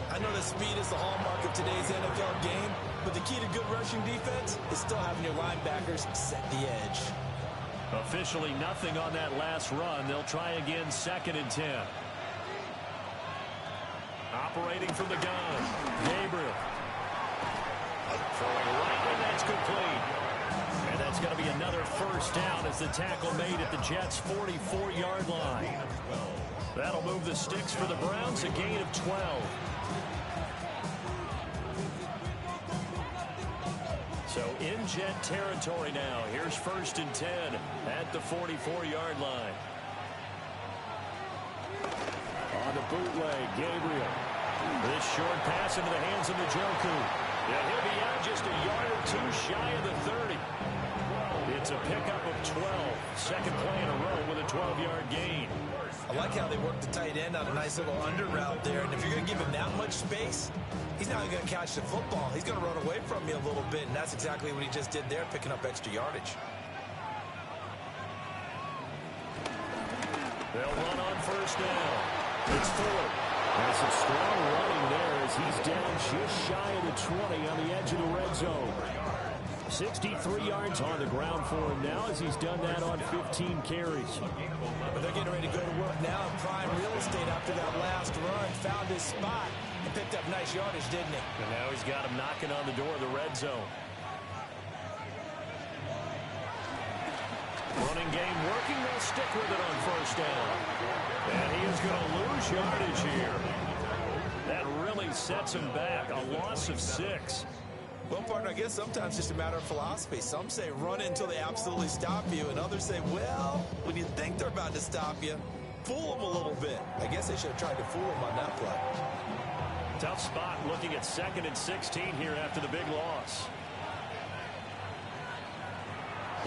I know that speed is the hallmark of today's NFL game, but the key to good rushing defense is still having your linebackers set the edge. Officially nothing on that last run. They'll try again, 2nd and 10. Operating from the gun, Gabriel. Throwing right when that's complete. And that's going to be another first down as the tackle made at the Jets' 44-yard line. That'll move the sticks for the Browns, a gain of 12. So in Jet territory now. Here's 1st and 10 at the 44-yard line. On the bootleg, Gabriel. This short pass into the hands of Njoku. Yeah, he'll be out just a yard or two shy of the 30. It's a pickup of 12. Second play in a row with a 12-yard gain. I like how they work the tight end on a nice little under route there. And if you're going to give him that much space, he's not going to catch the football. He's going to run away from you a little bit, and that's exactly what he just did there, picking up extra yardage. They'll run on first down. It's Ford. That's a strong running there as he's down just shy of the 20 on the edge of the red zone. 63 yards on the ground for him now as he's done that on 15 carries. But they're getting ready to go to work now in prime real estate after that last run. Found his spot and picked up nice yardage, didn't he? And now he's got him knocking on the door of the red zone. Running game working. They'll stick with it on first down. And he is going to lose yardage here. That really sets him back. A loss of 6. Well, partner, I guess sometimes it's just a matter of philosophy. Some say run until they absolutely stop you, and others say, well, when you think they're about to stop you, fool them a little bit. I guess they should have tried to fool them on that play. Tough spot looking at 2nd and 16 here after the big loss.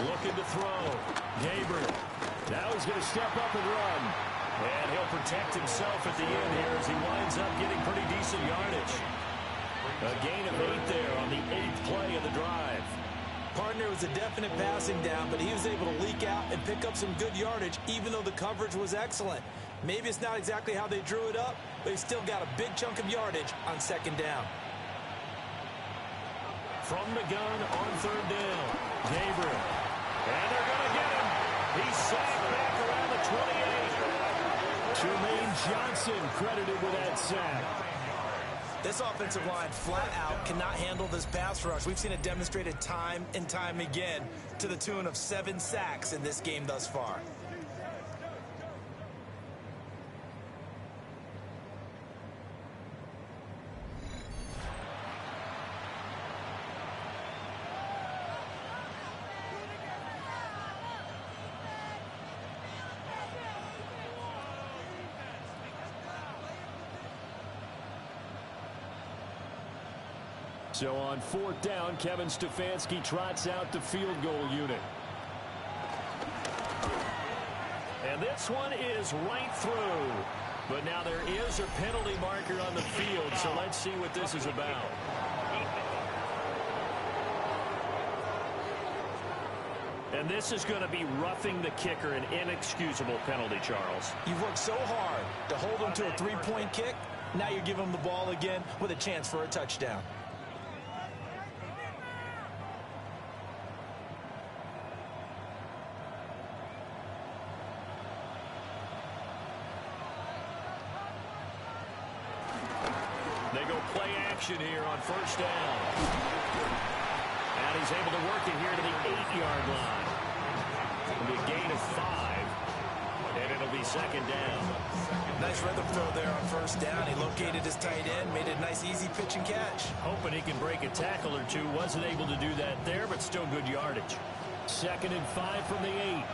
Looking to throw. Gabriel. Now he's going to step up and run. And he'll protect himself at the end here as he winds up getting pretty decent yardage. A gain of 8 there on the 8th play of the drive. Partner, was a definite passing down, but he was able to leak out and pick up some good yardage, even though the coverage was excellent. Maybe it's not exactly how they drew it up, but he still got a big chunk of yardage on 2nd down. From the gun on 3rd down, Gabriel. And they're going to get him. He's sacked back around the 28. Jermaine Johnson credited with that sack. This offensive line flat out cannot handle this pass rush. We've seen it demonstrated time and time again to the tune of 7 sacks in this game thus far. So on 4th down, Kevin Stefanski trots out the field goal unit. And this one is right through. But now there is a penalty marker on the field, so let's see what this is about. And this is going to be roughing the kicker, an inexcusable penalty, Charles. You've worked so hard to hold him to a 3-point kick. Now you give him the ball again with a chance for a touchdown. They go play action here on 1st down. And he's able to work it here to the 8-yard line. It'll be a gain of 5. And it'll be 2nd down. Nice rhythm throw there on 1st down. He located his tight end, made it a nice easy pitch and catch. Hoping he can break a tackle or two. Wasn't able to do that there, but still good yardage. 2nd and 5 from the 8.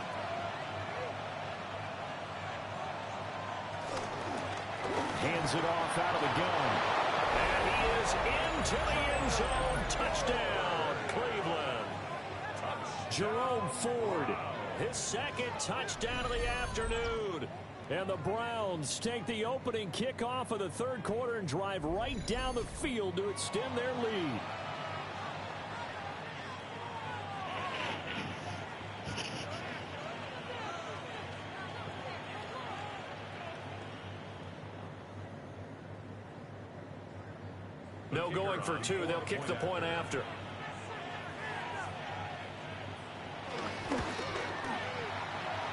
Hands it off out of the gun. And he is into the end zone. Touchdown, Cleveland. Jerome Ford, his 2nd touchdown of the afternoon. And the Browns take the opening kickoff of the 3rd quarter and drive right down the field to extend their lead. No going for two. They'll kick the point after.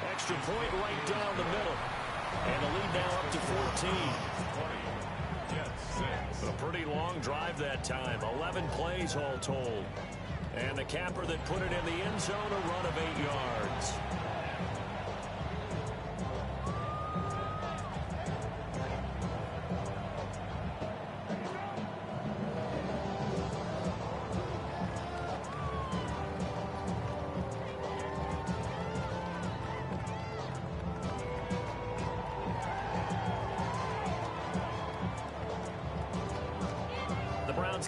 Extra point right down the middle. And the lead now up to 14. A pretty long drive that time. 11 plays all told. And the capper that put it in the end zone, a run of 8 yards.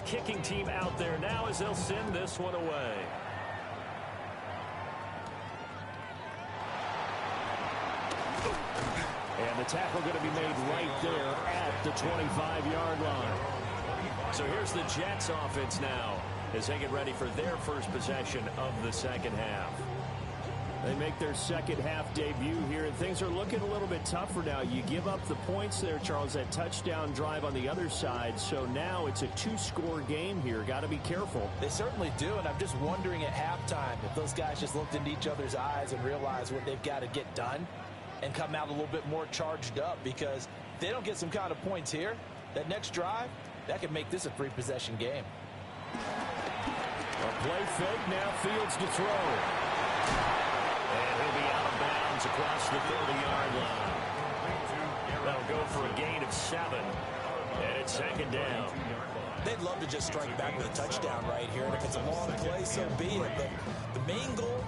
Kicking team out there now as they'll send this one away. And the tackle going to be made right there at the 25-yard line. So here's the Jets offense now as they get ready for their first possession of the second half. They make their second half debut here, and things are looking a little bit tougher now. You give up the points there, Charles, that touchdown drive on the other side. So now it's a 2-score game here. Got to be careful. They certainly do, and I'm just wondering at halftime if those guys just looked into each other's eyes and realized what they've got to get done and come out a little bit more charged up, because if they don't get some kind of points here, that next drive, that could make this a 3-possession game. A play fake, now Fields to throw. And he'll be out of bounds across the 30-yard line. That'll go for a gain of 7. And it's second down. They'd love to just strike back with a touchdown right here. And if it's a long play, so be it. But the main goal,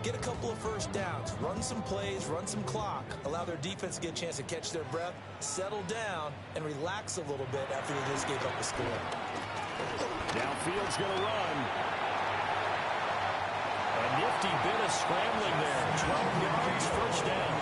get a couple of first downs. Run some plays, run some clock. Allow their defense to get a chance to catch their breath, settle down, and relax a little bit after they just gave up a score. Now Fields going to run. A nifty bit of scrambling there. 12 yards, first down.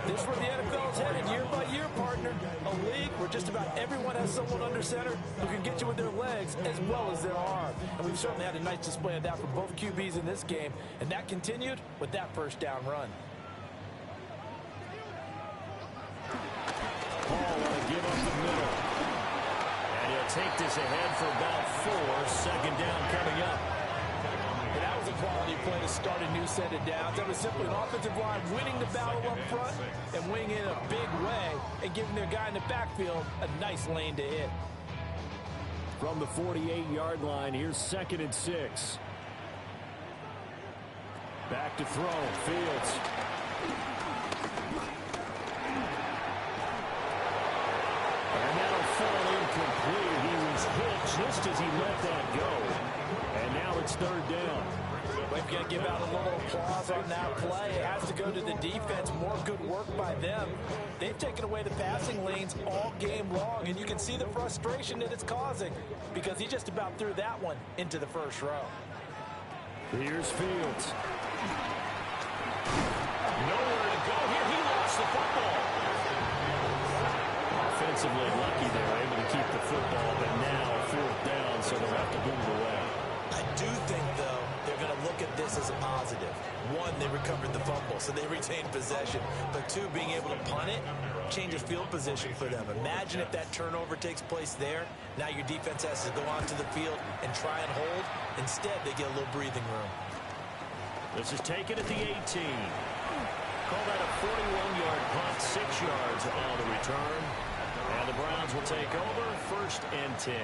This is where the NFL is headed year by year, partner. A league where just about everyone has someone under center who can get you with their legs as well as their arm. And we've certainly had a nice display of that from both QBs in this game. And that continued with that first down run. Give up the middle. And he'll take this ahead for about 4. Second down coming up. And that was a quality play to start a new set of downs. That was simply an offensive line winning the battle up front and winning it in a big way and giving their guy in the backfield a nice lane to hit. From the 48-yard line, here's 2nd and 6. Back to throw. Fields. And that'll fall incomplete. He was hit just as he let that go. And now it's 3rd down. We've got to give out a little applause on that play. It has to go to the defense. More good work by them. They've taken away the passing lanes all game long, and you can see the frustration that it's causing because he just about threw that one into the first row. Here's Fields. Nowhere to go here. He lost the football. Offensively lucky they were able to keep the football, but now 4th down, so they'll have to boot it away. I do think, though, they're going to look at this as a positive. 1, they recovered the fumble, so they retained possession. But 2, being able to punt it changes field position for them. Imagine if that turnover takes place there. Now your defense has to go onto the field and try and hold. Instead, they get a little breathing room. This is taken at the 18. Call that a 41-yard punt, 6 yards on the return. And the Browns will take over 1st and 10.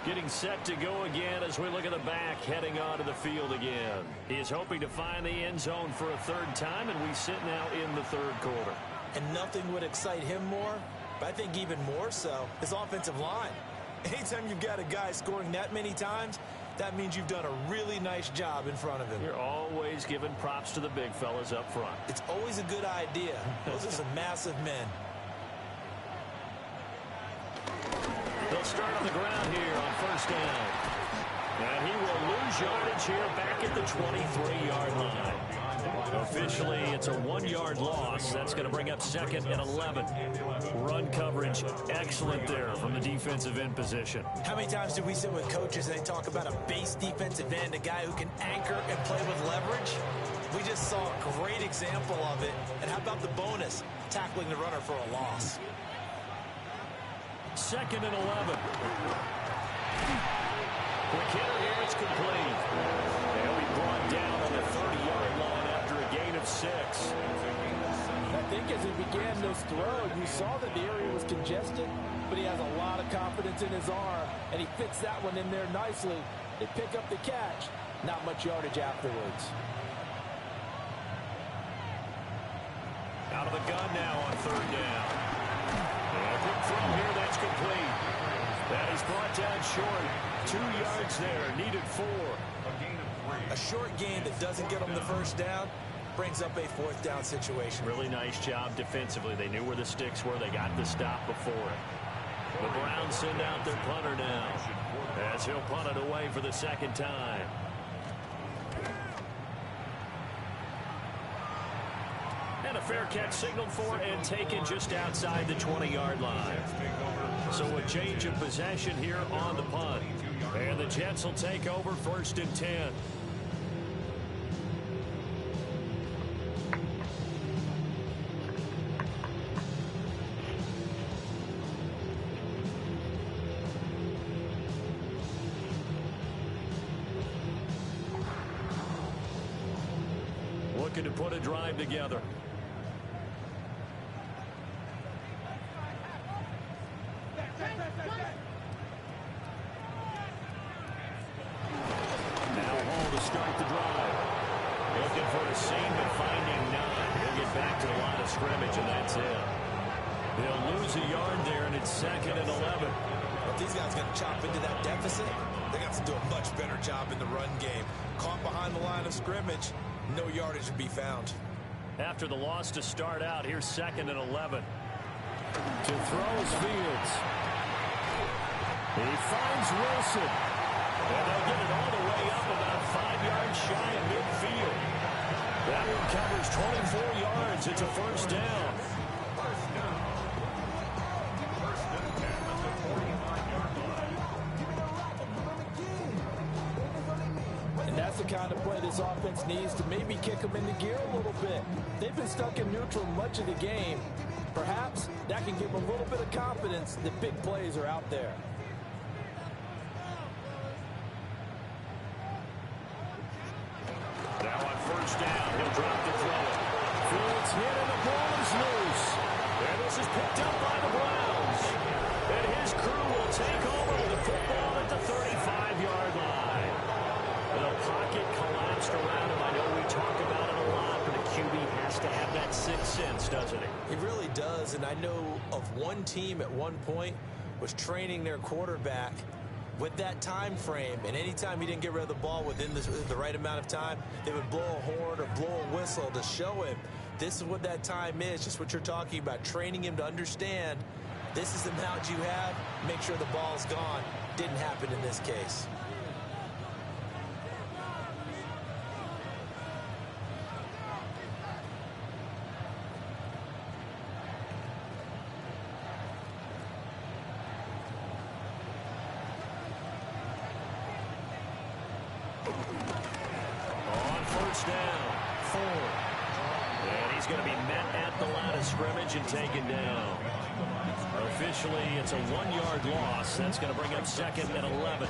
Getting set to go again as we look at the back heading onto the field again. He is hoping to find the end zone for a 3rd time, and we sit now in the 3rd quarter. And nothing would excite him more, but I think even more so, his offensive line. Anytime you've got a guy scoring that many times, that means you've done a really nice job in front of him. You're always giving props to the big fellas up front. It's always a good idea. Those are some massive men. They'll start on the ground here on 1st down. And he will lose yardage here back at the 23-yard line. Officially, it's a 1-yard loss. That's going to bring up 2nd and 11. Run coverage, excellent there from the defensive end position. How many times do we sit with coaches and they talk about a base defensive end, a guy who can anchor and play with leverage? We just saw a great example of it. And how about the bonus? Tackling the runner for a loss. 2nd and 11. Quick hitter here, it's complete. They'll be brought down on the 30-yard line after a gain of 6. I think as he began this throw, you saw that the area was congested, but he has a lot of confidence in his arm, and he fits that one in there nicely. They pick up the catch. Not much yardage afterwards. Out of the gun now on 3rd down. And a quick throw here, that's complete. That is brought down short. 2 yards there, needed 4. A short gain that doesn't get them the first down brings up a 4th down situation. Really nice job defensively. They knew where the sticks were. They got the stop before it. The Browns send out their punter now as he'll punt it away for the 2nd time. And a fair catch signaled for and taken just outside the 20-yard line. So a change of possession here on the punt. And the Jets will take over 1st and 10. Looking to put a drive together. Now Hall to start the drive. Looking for a seam, but finding none. He'll get back to the line of scrimmage, and that's it. They'll lose a yard there, and it's 2nd and 11. If these guys going to chop into that deficit, they got to do a much better job in the run game. Caught behind the line of scrimmage, no yardage to be found. After the loss to start out, here's 2nd and 11. To throw is Fields. He finds Wilson. And they'll get it all the way up about 5 yards shy of midfield. That one covers 24 yards. It's a 1st down. And that's the kind of play this offense needs to maybe kick them into gear a little bit. They've been stuck in neutral much of the game. Perhaps that can give them a little bit of confidence that big plays are out there. Now on 1st down, he'll drop the throw. Fields hit and the ball is loose. And this is picked up by the Browns. And his crew will take over with the football at the 35-yard line. The pocket collapsed around him. I know we talk about it a lot, but a QB has to have that 6th sense, doesn't he? He really does, and I know of one team at one point was training their quarterback with that time frame, and anytime he didn't get rid of the ball within the right amount of time, they would blow a horn or blow a whistle to show him this is what that time is, just what you're talking about, training him to understand this is the amount you have, make sure the ball's gone. Didn't happen in this case. On 1st down, 4. And he's going to be met at the line of scrimmage and taken down. Officially, it's a 1-yard loss. That's going to bring up 2nd and 11.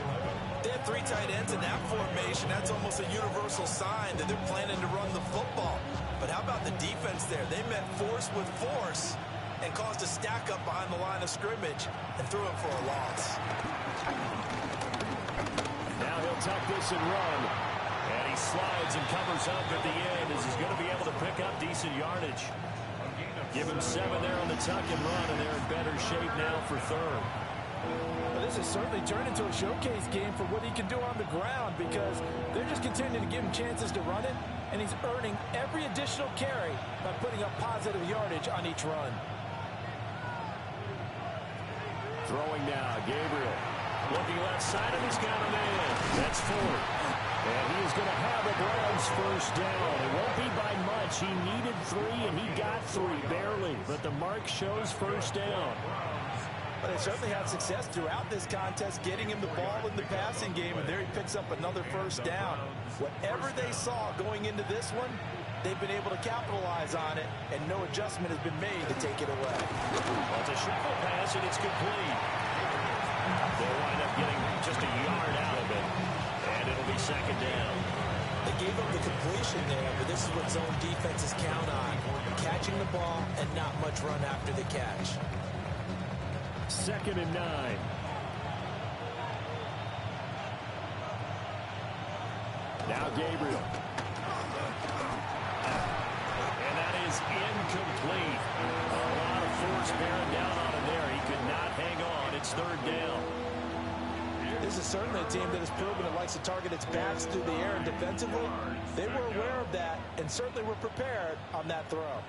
They have 3 tight ends in that formation. That's almost a universal sign that they're planning to run the football. But how about the defense there? They met force with force and caused a stack up behind the line of scrimmage and threw him for a loss. Now he'll tuck this and run. And he slides and covers up at the end as he's going to be able to pick up decent yardage. Give him 7 there on the tuck and run, and they're in better shape now for 3rd. Well, this has certainly turned into a showcase game for what he can do on the ground because they're just continuing to give him chances to run it, and he's earning every additional carry by putting up positive yardage on each run. Throwing now, Gabriel. Looking left side, and he's got a man. That's 4. And he is going to have a Browns first down. It won't be by much. He needed 3, and he got 3, barely. But the mark shows first down. But they certainly had success throughout this contest, getting him the ball in the passing game, and there he picks up another first down. Whatever they saw going into this one, they've been able to capitalize on it, and no adjustment has been made to take it away. Well, it's a shallow pass, and it's complete. They'll wind up getting just a yard out of it, and it'll be second down. They gave up the completion there, but this is what zone defenses count on, catching the ball and not much run after the catch. 2nd and 9. Now Gabriel. And that is incomplete. A lot of force bearing down on him there. He could not hang on. It's 3rd down. This is certainly a team that has proven it likes to target its backs through the air and defensively. They were aware of that and certainly were prepared on that throw.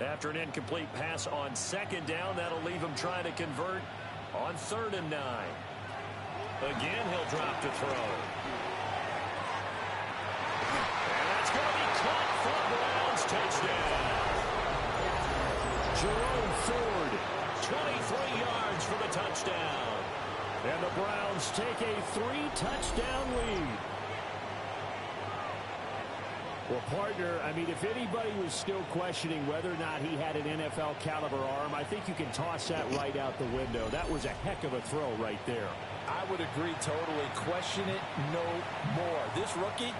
After an incomplete pass on 2nd down, that'll leave him trying to convert on 3rd and 9. Again, he'll drop to throw. And that's going to be caught for Browns touchdown. Jerome Ford, 23 yards for the touchdown. And the Browns take a 3-touchdown lead. Well, partner, I mean, if anybody was still questioning whether or not he had an NFL caliber arm, I think you can toss that right out the window. That was a heck of a throw right there. I would agree totally. Question it no more. This rookie,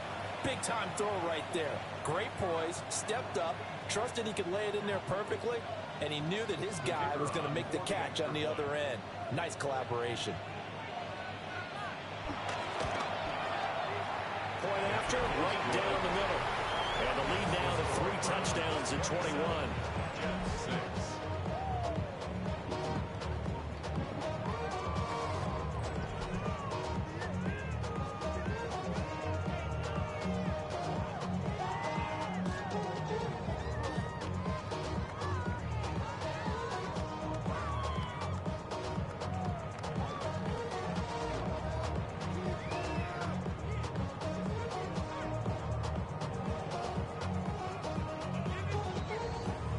big-time throw right there. Great poise, stepped up, trusted he could lay it in there perfectly, and he knew that his guy was going to make the catch on the other end. Nice collaboration. Point after, right down the middle. And the lead now to 3 touchdowns in 21.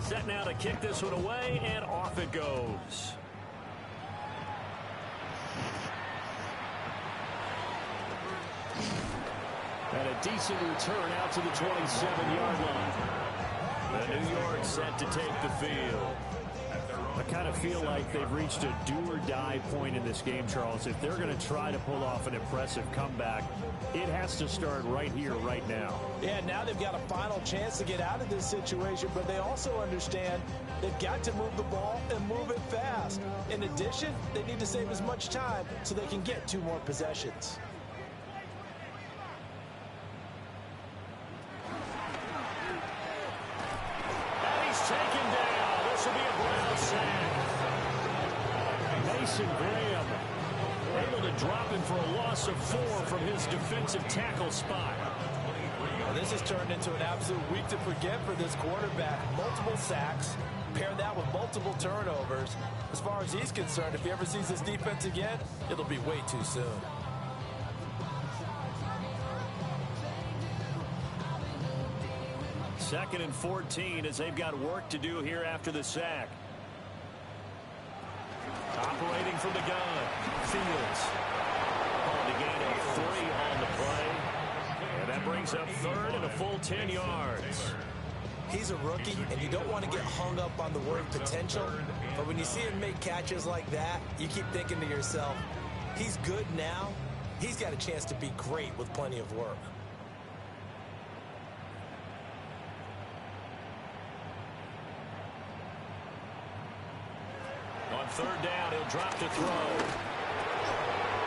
Set now to kick this one away, and off it goes. And a decent return out to the 27-yard line. The New York set to take the field. I kind of feel like they've reached a do-or-die point in this game, Charles. If they're going to try to pull off an impressive comeback, it has to start right here, right now. Yeah, now they've got a final chance to get out of this situation, but they also understand they've got to move the ball and move it fast. In addition, they need to save as much time so they can get 2 more possessions. And he's taken down. This will be a Browns sack. Mason Graham Able to drop him for a loss of 4 from his defensive tackle spot. Well, this has turned into an absolute week to forget for this quarterback. Multiple sacks, pair that with multiple turnovers. As far as he's concerned, if he ever sees this defense again, it'll be way too soon. Second and 14 as they've got work to do here after the sack. Operating from the gun, Fields. On to gain of 3 on the play. And that brings up 3rd and a full 10 yards. He's a rookie, and you don't want to get hung up on the word potential. But when you see him make catches like that, you keep thinking to yourself, he's good now. He's got a chance to be great with plenty of work. On 3rd down, he'll drop to throw.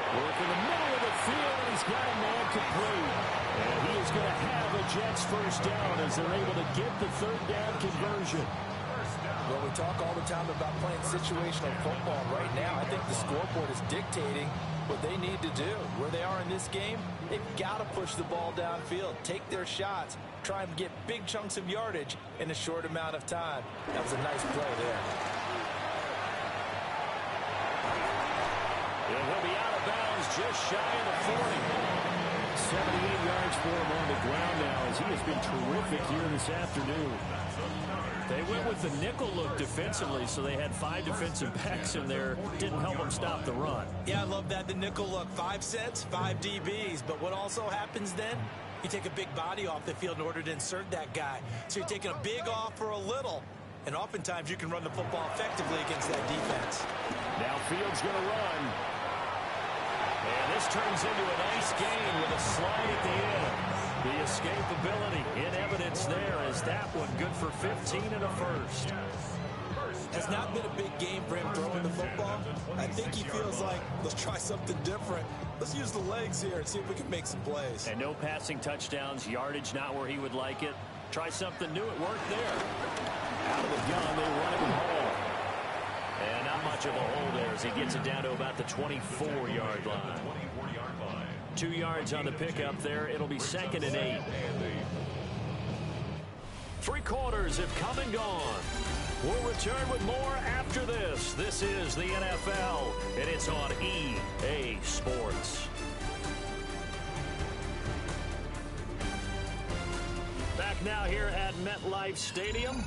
Work in the middle of the field, and he's got a man complete. And he is going to have a Jets first down as they're able to get the 3rd down conversion. Well, we talk all the time about playing situational football. Right now, I think the scoreboard is dictating what they need to do. Where they are in this game, they've got to push the ball downfield, take their shots, try and get big chunks of yardage in a short amount of time. That was a nice play there. And he'll be out of bounds just shy of the 40. 78 yards for him on the ground now, as he has been terrific here this afternoon. They went with the nickel look defensively, so they had 5 defensive backs in there. Didn't help them stop the run. Yeah, I love that, the nickel look. 5 sets, 5 DBs. But what also happens then? You take a big body off the field in order to insert that guy. So you're taking a big off for a little. And oftentimes you can run the football effectively against that defense. Now Fields going to run. And this turns into a nice gain with a slide at the end. The escapability in evidence there as that one good for 15 and a first. Has not been a big game for him throwing the football. I think he feels like, let's try something different. Let's use the legs here and see if we can make some plays. And no passing touchdowns, yardage not where he would like it. Try something new, it worked there. Out of the gun, they run him home. And not much of a hole there as he gets it down to about the 24-yard line. 2 yards on the pickup there. It'll be 2nd and 8. 3 quarters have come and gone. We'll return with more after this. This is the NFL, and it's on EA Sports. Back now here at MetLife Stadium.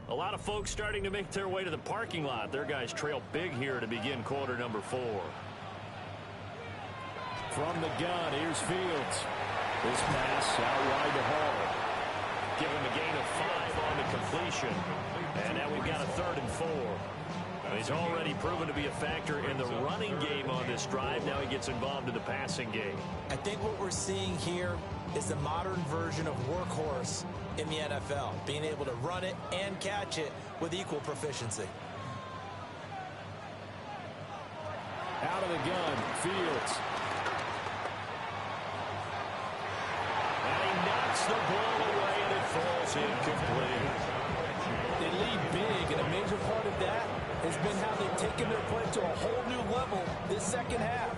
A lot of folks starting to make their way to the parking lot. Their guys trail big here to begin quarter number 4. From the gun, here's Fields. This pass out wide to Hall. Give him a gain of 5 on the completion. And now we've got a 3rd and 4. And he's already proven to be a factor in the running game on this drive. Now he gets involved in the passing game. I think what we're seeing here is the modern version of workhorse in the NFL, being able to run it and catch it with equal proficiency. Out of the gun, Fields. And he knocks the ball away, and it falls incomplete. They lead big, and a major part of that has been how they've taken their play to a whole new level this second half.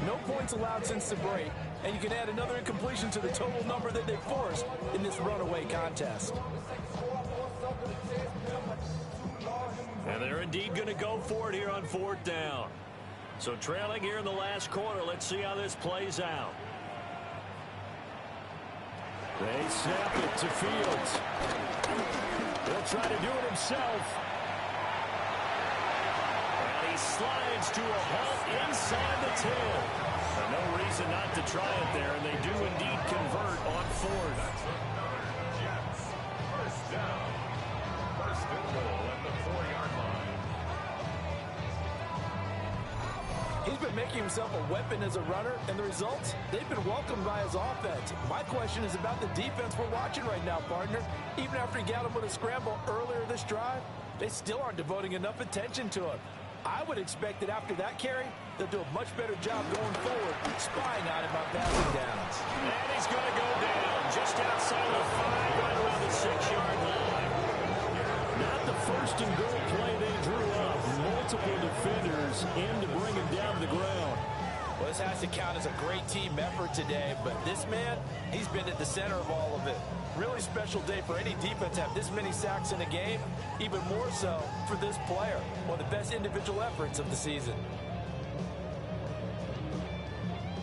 No points allowed since the break, and you can add another incompletion to the total number that they forced in this runaway contest. And they're indeed going to go for it here on 4th down. So trailing here in the last quarter, let's see how this plays out. They snap it to Fields. He'll try to do it himself. And he slides to a halt inside the 10. Now, no reason not to try it there, and they do indeed convert on 4th. Jets. First down. First and goal at the 4-yard line. He's been making himself a weapon as a runner, and the results, they've been welcomed by his offense. My question is about the defense we're watching right now, partner. Even after he got him with a scramble earlier this drive, they still aren't devoting enough attention to him. I would expect that after that carry, they'll do a much better job going forward, spying on him on passing downs. And he's going to go down just outside the 5, right around the 6-yard line. Not the first and goal play they drew up. Multiple defenders in to bring him down to the ground. Well, this has to count as a great team effort today, but this man, he's been at the center of all of it. Really special day for any defense to have this many sacks in a game, even more so for this player. One of the best individual efforts of the season.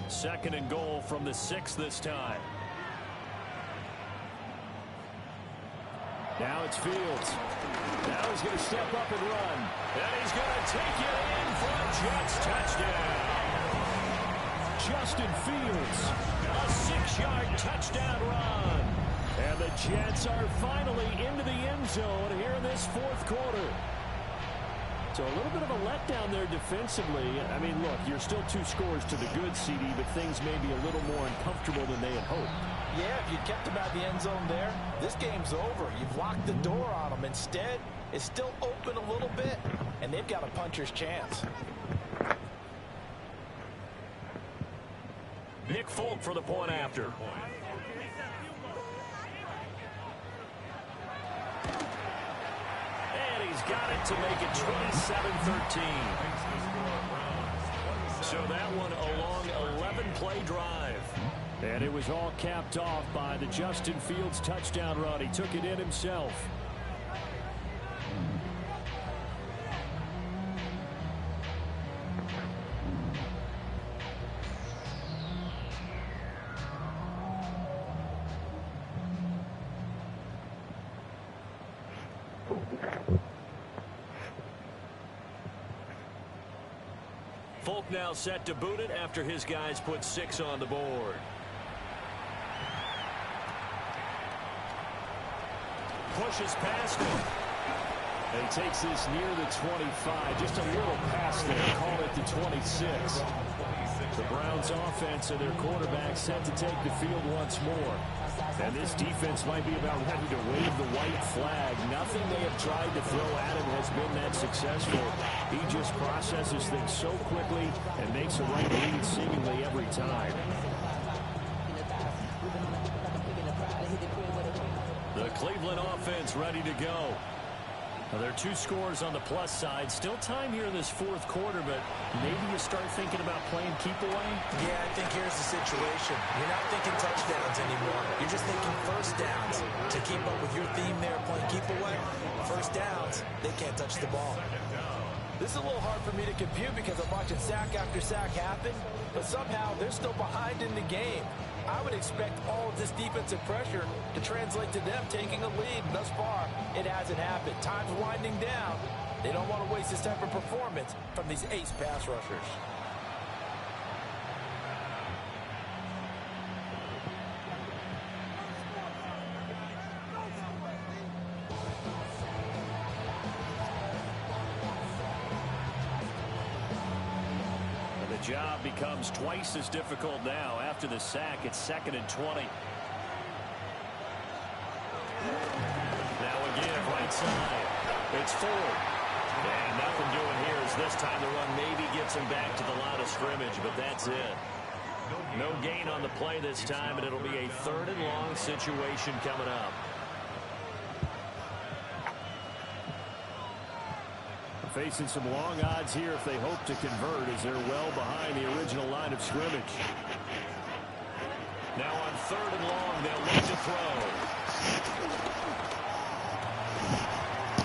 2nd and goal from the 6 this time. Now it's Fields. Now he's going to step up and run. And he's going to take it in for a Jets touchdown. Justin Fields, a 6-yard touchdown run. And the Jets are finally into the end zone here in this 4th quarter. So a little bit of a letdown there defensively. I mean, look, you're still 2 scores to the good, CD, but things may be a little more uncomfortable than they had hoped. Yeah, if you kept him out of the end zone there, this game's over. You've locked the door on him. Instead, it's still open a little bit, and they've got a puncher's chance. Nick Folk for the point after. And he's got it to make it 27-13. So that one a long 11-play drive. And it was all capped off by the Justin Fields touchdown run. He took it in himself. Folk now set to boot it after his guys put 6 on the board. Pushes past him. And he takes this near the 25. Just a little past there. Call it the 26. The Browns offense and their quarterback set to take the field once more. And this defense might be about ready to wave the white flag. Nothing they have tried to throw at him has been that successful. He just processes things so quickly and makes the right read seemingly every time. The Cleveland offense ready to go. Now, there are 2 scores on the plus side. Still time here in this 4th quarter, but maybe you start thinking about playing keep away? Yeah, I think here's the situation. You're not thinking touchdowns anymore. You're just thinking first downs. To keep up with your theme there, playing keep away, first downs, they can't touch the ball. This is a little hard for me to compute because I'm watching sack after sack happen, but somehow they're still behind in the game. I would expect all of this defensive pressure to translate to them taking a lead. Thus far, it hasn't happened. Time's winding down. They don't want to waste this type of performance from these ace pass rushers. Job becomes twice as difficult now after the sack. It's 2nd and 20. Now again, right side. It's Ford. And nothing doing here as this time the run maybe gets him back to the line of scrimmage, but that's it. No gain on the play this time, and it'll be a 3rd and long situation coming up. Facing some long odds here if they hope to convert as they're well behind the original line of scrimmage. Now on 3rd and long, they'll look to throw.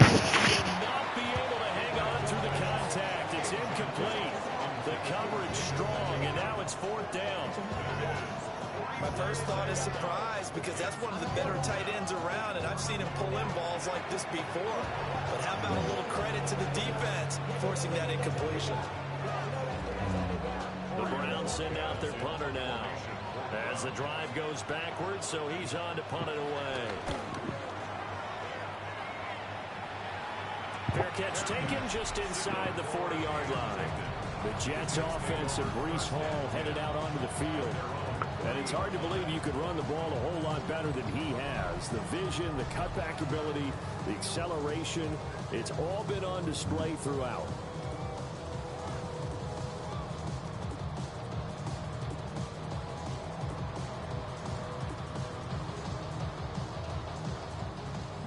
He will not be able to hang on through the contact. It's incomplete. The coverage strong, and now it's 4th down. My first thought is surprise because that's one of the better tight ends around, and I've seen him pull in balls like this before. But how about a little credit to the defense forcing that incompletion? The Browns send out their punter now as the drive goes backwards, so he's on to punt it away. Fair catch taken just inside the 40-yard line. The Jets offense and Breece Hall headed out onto the field. And it's hard to believe you could run the ball a whole lot better than he has. The vision, the cutback ability, the acceleration, it's all been on display throughout.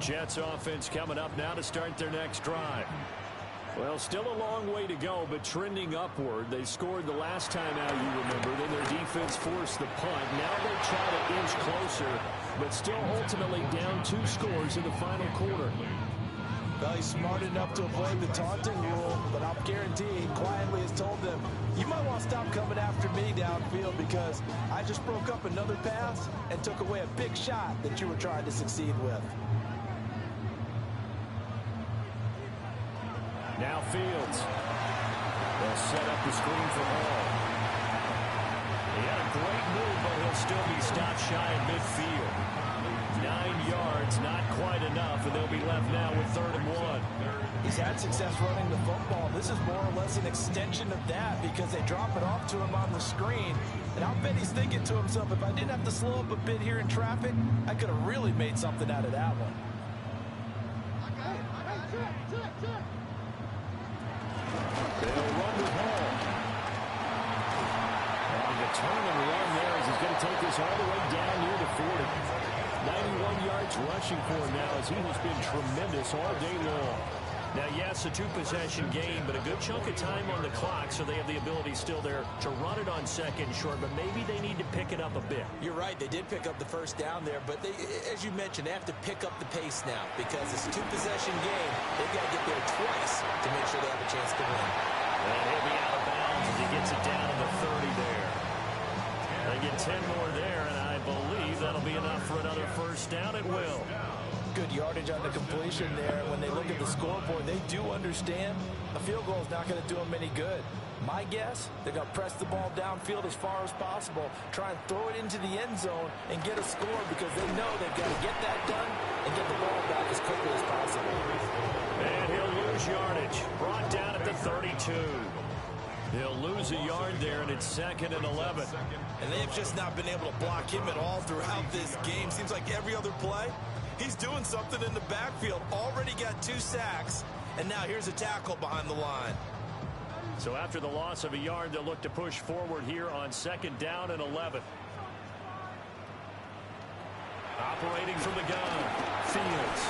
Jets offense coming up now to start their next drive. Well, still a long way to go, but trending upward. They scored the last time out, you remember. Then their defense forced the punt. Now they try to inch closer, but still ultimately down 2 scores in the final quarter. Well, he's smart enough to avoid the taunting rule, but I'll guarantee he quietly has told them, you might want to stop coming after me downfield because I just broke up another pass and took away a big shot that you were trying to succeed with. Now Fields. They'll set up the screen for Hall. He had a great move, but he'll still be stopped shy of midfield. 9 yards, not quite enough, and they'll be left now with 3rd and 1. He's had success running the football. This is more or less an extension of that because they drop it off to him on the screen. And I'll bet he's thinking to himself, if I didn't have to slow up a bit here in traffic, I could have really made something out of that one. They'll run with Hall. And the turn and run there as he's going to take this all the way down near the 40. 91 yards rushing for him now as he has been tremendous all day long. Now, yes, a 2-possession game, but a good chunk of time on the clock, so they have the ability still there to run it on 2nd and short, but maybe they need to pick it up a bit. You're right. They did pick up the first down there, but they, as you mentioned, they have to pick up the pace now because it's a 2-possession game. They've got to get there twice to make sure they have a chance to win. And he'll be out of bounds as he gets it down to the 30 there. They get 10 more there, and I believe that'll be enough for another first down. It will. Good yardage on the completion there. When they look at the scoreboard, they do understand a field goal is not going to do them any good. My guess, they're going to press the ball downfield as far as possible, try and throw it into the end zone and get a score because they know they've got to get that done and get the ball back as quickly as possible. And he'll lose yardage. Brought down at the 32. He'll lose a yard there, and it's 2nd and 11. And they've just not been able to block him at all throughout this game. Seems like every other play, he's doing something in the backfield. Already got 2 sacks, and now here's a tackle behind the line. So after the loss of a yard, they'll look to push forward here on 2nd down and 11. Operating from the gun, Fields.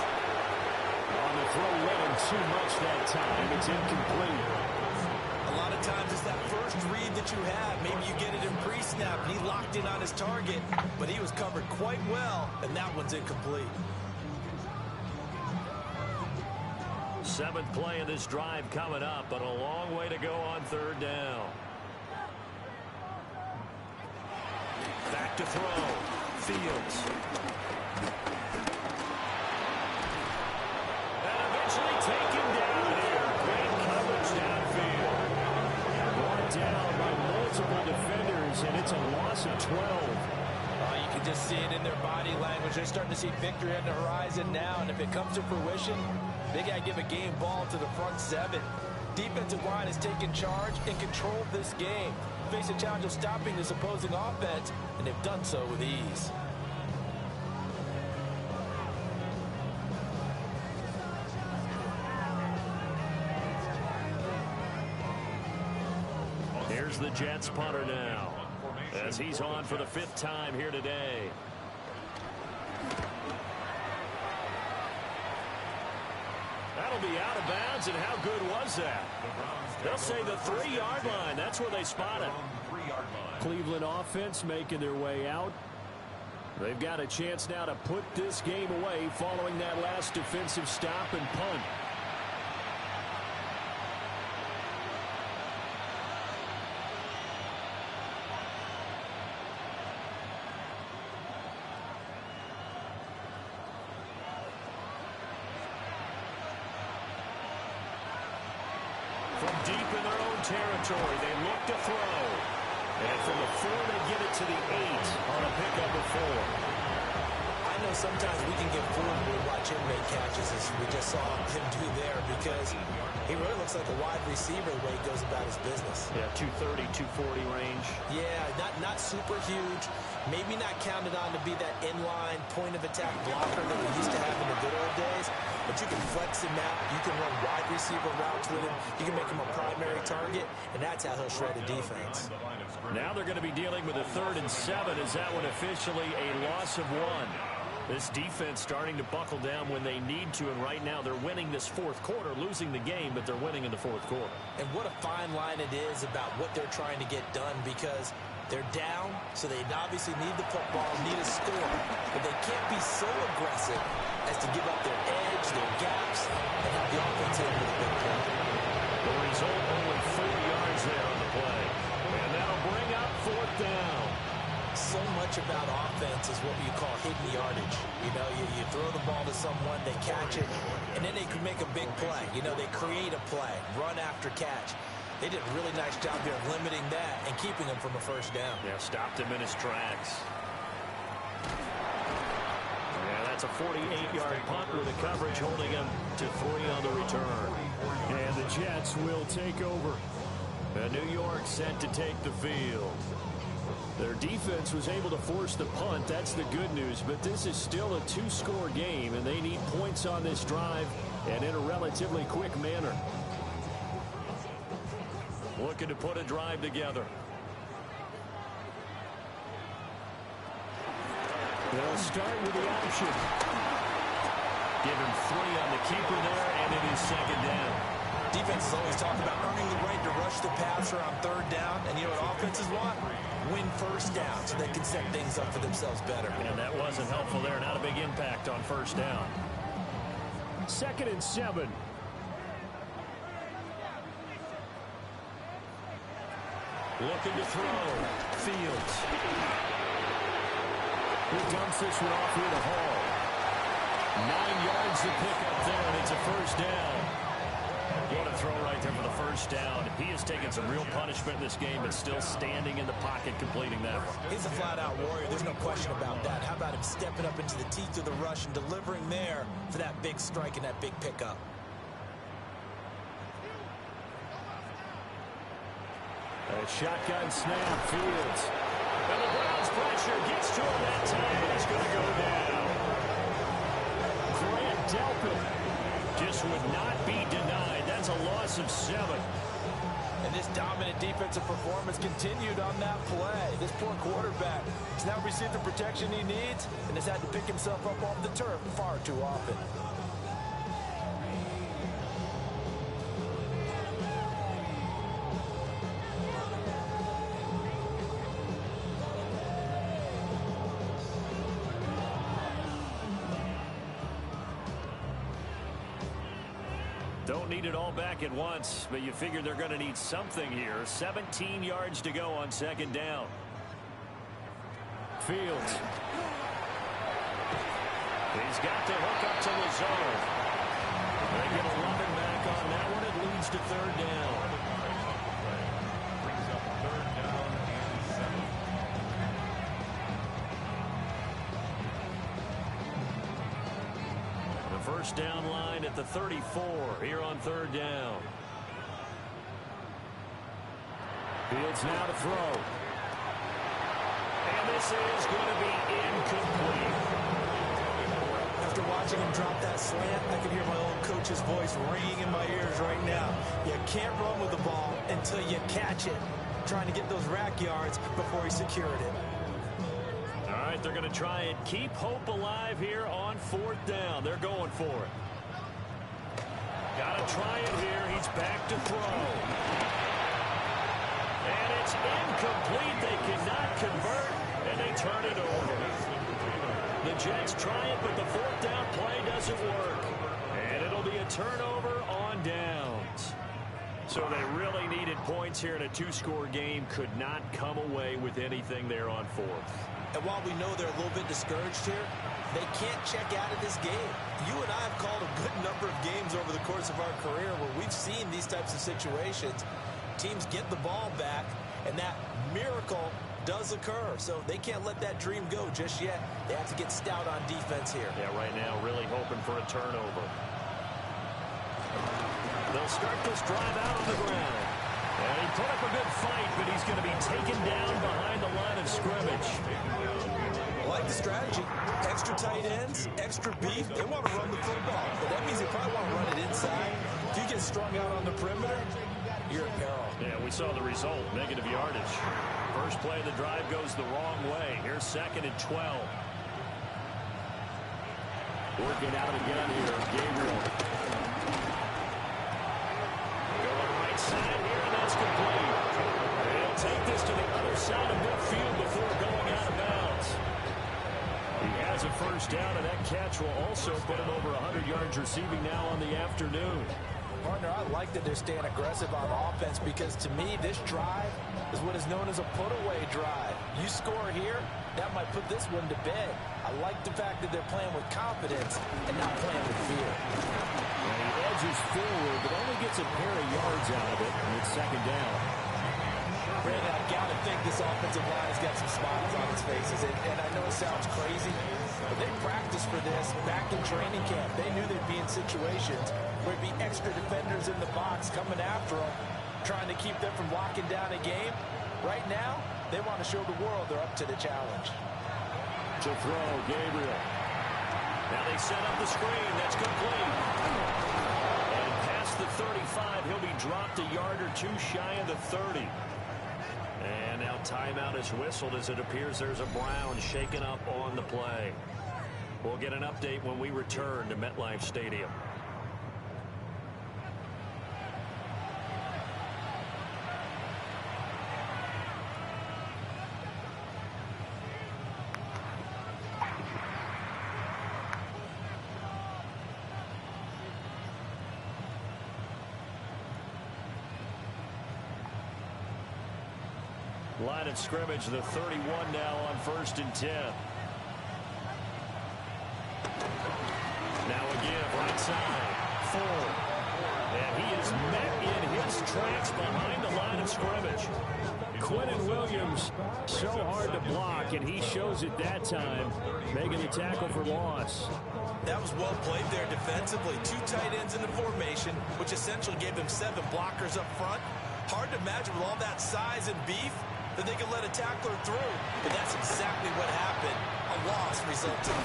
On the throw, let him too much that time. It's incomplete. A lot of times it's that first read that you have. Maybe you get it in pre-snap, and he locked in on his target, but he was covered quite well, and that one's incomplete. 7th play of this drive coming up, but a long way to go on 3rd down. Back to throw. Fields. And eventually taken down here. Great coverage downfield. Brought down by multiple defenders, and it's a loss of 12. You can just see it in their body language. They're starting to see victory on the horizon now, and if it comes to fruition, they got to give a game ball to the front 7. Defensive line has taken charge and controlled this game. Face a challenge of stopping this opposing offense, and they've done so with ease. Here's the Jets punter now, as he's on for the 5th time here today. That'll be out of bounds, and how good was that? They'll say the 3-yard line. That's where they spot it. Cleveland offense making their way out. They've got a chance now to put this game away following that last defensive stop and punt. From deep in their own territory, they look to throw. And from the 4, they get it to the 8 on a pickup of 4. I know sometimes we can get fooled when we watch him make catches, as we just saw him do there, because he really looks like a wide receiver the way he goes about his business. Yeah, 230, 240 range. Yeah, not super huge. Maybe not counted on to be that inline point-of-attack blocker that we used to have in the good old days. But you can flex him out. You can run wide receiver routes with him. You can make him a primary target, and that's how he'll shred a defense. Now they're going to be dealing with a 3rd and 7. Is that one officially a loss of 1? This defense starting to buckle down when they need to, and right now they're winning this 4th quarter, losing the game, but they're winning in the 4th quarter. And what a fine line it is about what they're trying to get done, because they're down, so they obviously need the football, need a score, but they can't be so aggressive as to give up their edge, their gaps, and have the offense hit with a big play. The result, only 4 yards there on the play. And that'll bring up 4th down. So much about offense is what you call hidden yardage. You know, you throw the ball to someone, they catch it, and then they can make a big play. You know, they create a play, run after catch. They did a really nice job here of limiting that and keeping him from a 1st down. Yeah, stopped him in his tracks. Yeah, that's a 48-yard punt with the coverage holding him to 3 on the return. And the Jets will take over. And New York set to take the field. Their defense was able to force the punt. That's the good news. But this is still a 2-score game, and they need points on this drive and in a relatively quick manner. Looking to put a drive together. They'll start with the option. Give him 3 on the keeper there, and it is 2nd down. Defenses always talk about earning the right to rush the passer on 3rd down, and you know what offenses want? Win 1st down so they can set things up for themselves better. And that wasn't helpful there. Not a big impact on 1st down. 2nd and 7. Looking to throw. Fields. He dumps this one off here to Hall. 9 yards to pick up there, and it's a first down. What a throw right there for the first down. He has taken some real punishment in this game, but still standing in the pocket completing that one. He's a flat-out warrior. There's no question about that. How about him stepping up into the teeth of the rush and delivering there for that big strike and that big pickup? A shotgun snap, Fields. And the Browns pressure gets to him that time. He's going to go down. Grant Delpit just would not be denied. That's a loss of 7. And this dominant defensive performance continued on that play. This poor quarterback has now received the protection he needs and has had to pick himself up off the turf far too often. Don't need it all back at once, but you figure they're going to need something here. 17 yards to go on second down. Fields. He's got the hook up to Lazard. They get 11 back on that one. It leads to third down. Brings up third down and 7. First down line at the 34 here on third down. Fields now to throw. And this is going to be incomplete. After watching him drop that slant, I can hear my old coach's voice ringing in my ears right now. You can't run with the ball until you catch it. Trying to get those rack yards before he secured it. All right, they're going to try and keep hope alive here on fourth down. They're going for it. Got to try it here. He's back to throw. And it's incomplete. They cannot convert, and they turn it over. The Jets try it, but the fourth down play doesn't work. And it'll be a turnover on downs. So they really needed points here in a two-score game. Could not come away with anything there on fourth. And while we know they're a little bit discouraged here, they can't check out of this game. You and I have called a good number of games over the course of our career where we've seen these types of situations. Teams get the ball back, and that miracle does occur. So they can't let that dream go just yet. They have to get stout on defense here. Yeah, right now really hoping for a turnover. They'll start this drive out on the ground. And he put up a good fight, but he's going to be taken down behind the line of scrimmage. I like the strategy. Extra tight ends, extra beef. They want to run the football, but that means they probably want to run it inside. If you get strung out on the perimeter, you're in peril. Yeah, we saw the result, negative yardage. First play of the drive goes the wrong way. Here's second and 12. Working out again here, Gabriel. Going right side here, and that's complete. They'll take this to the other side of midfield before going out of bounds. He has a first down, and that catch will also put him over 100 yards receiving now on the afternoon. Partner, I like that they're staying aggressive on offense because, to me, this drive is what is known as a put-away drive. You score here, that might put this one to bed. I like the fact that they're playing with confidence and not playing with fear. And he edges forward, but only gets a pair of yards out of it, and it's second down. Brandon, I got to think this offensive line has got some smiles on its faces. And I know it sounds crazy, but they practiced for this back in training camp. They knew they'd be in situations where it'd be extra defenders in the box coming after them, trying to keep them from locking down a game. Right now, they want to show the world they're up to the challenge. To throw, Gabriel. Now they set up the screen. That's complete. And past the 35, he'll be dropped a yard or two shy of the 30. And now timeout is whistled as it appears there's a Brown shaken up on the play. We'll get an update when we return to MetLife Stadium. Line of scrimmage, the 31 now on 1st and 10. Right side. Ford. And he is met in his tracks behind the line of scrimmage. Quentin Williams, so hard to block, and he shows it that time, making the tackle for loss. That was well played there defensively. 2 tight ends in the formation, which essentially gave them 7 blockers up front. Hard to imagine with all that size and beef that they could let a tackler through. But that's exactly what happened. A loss resulted.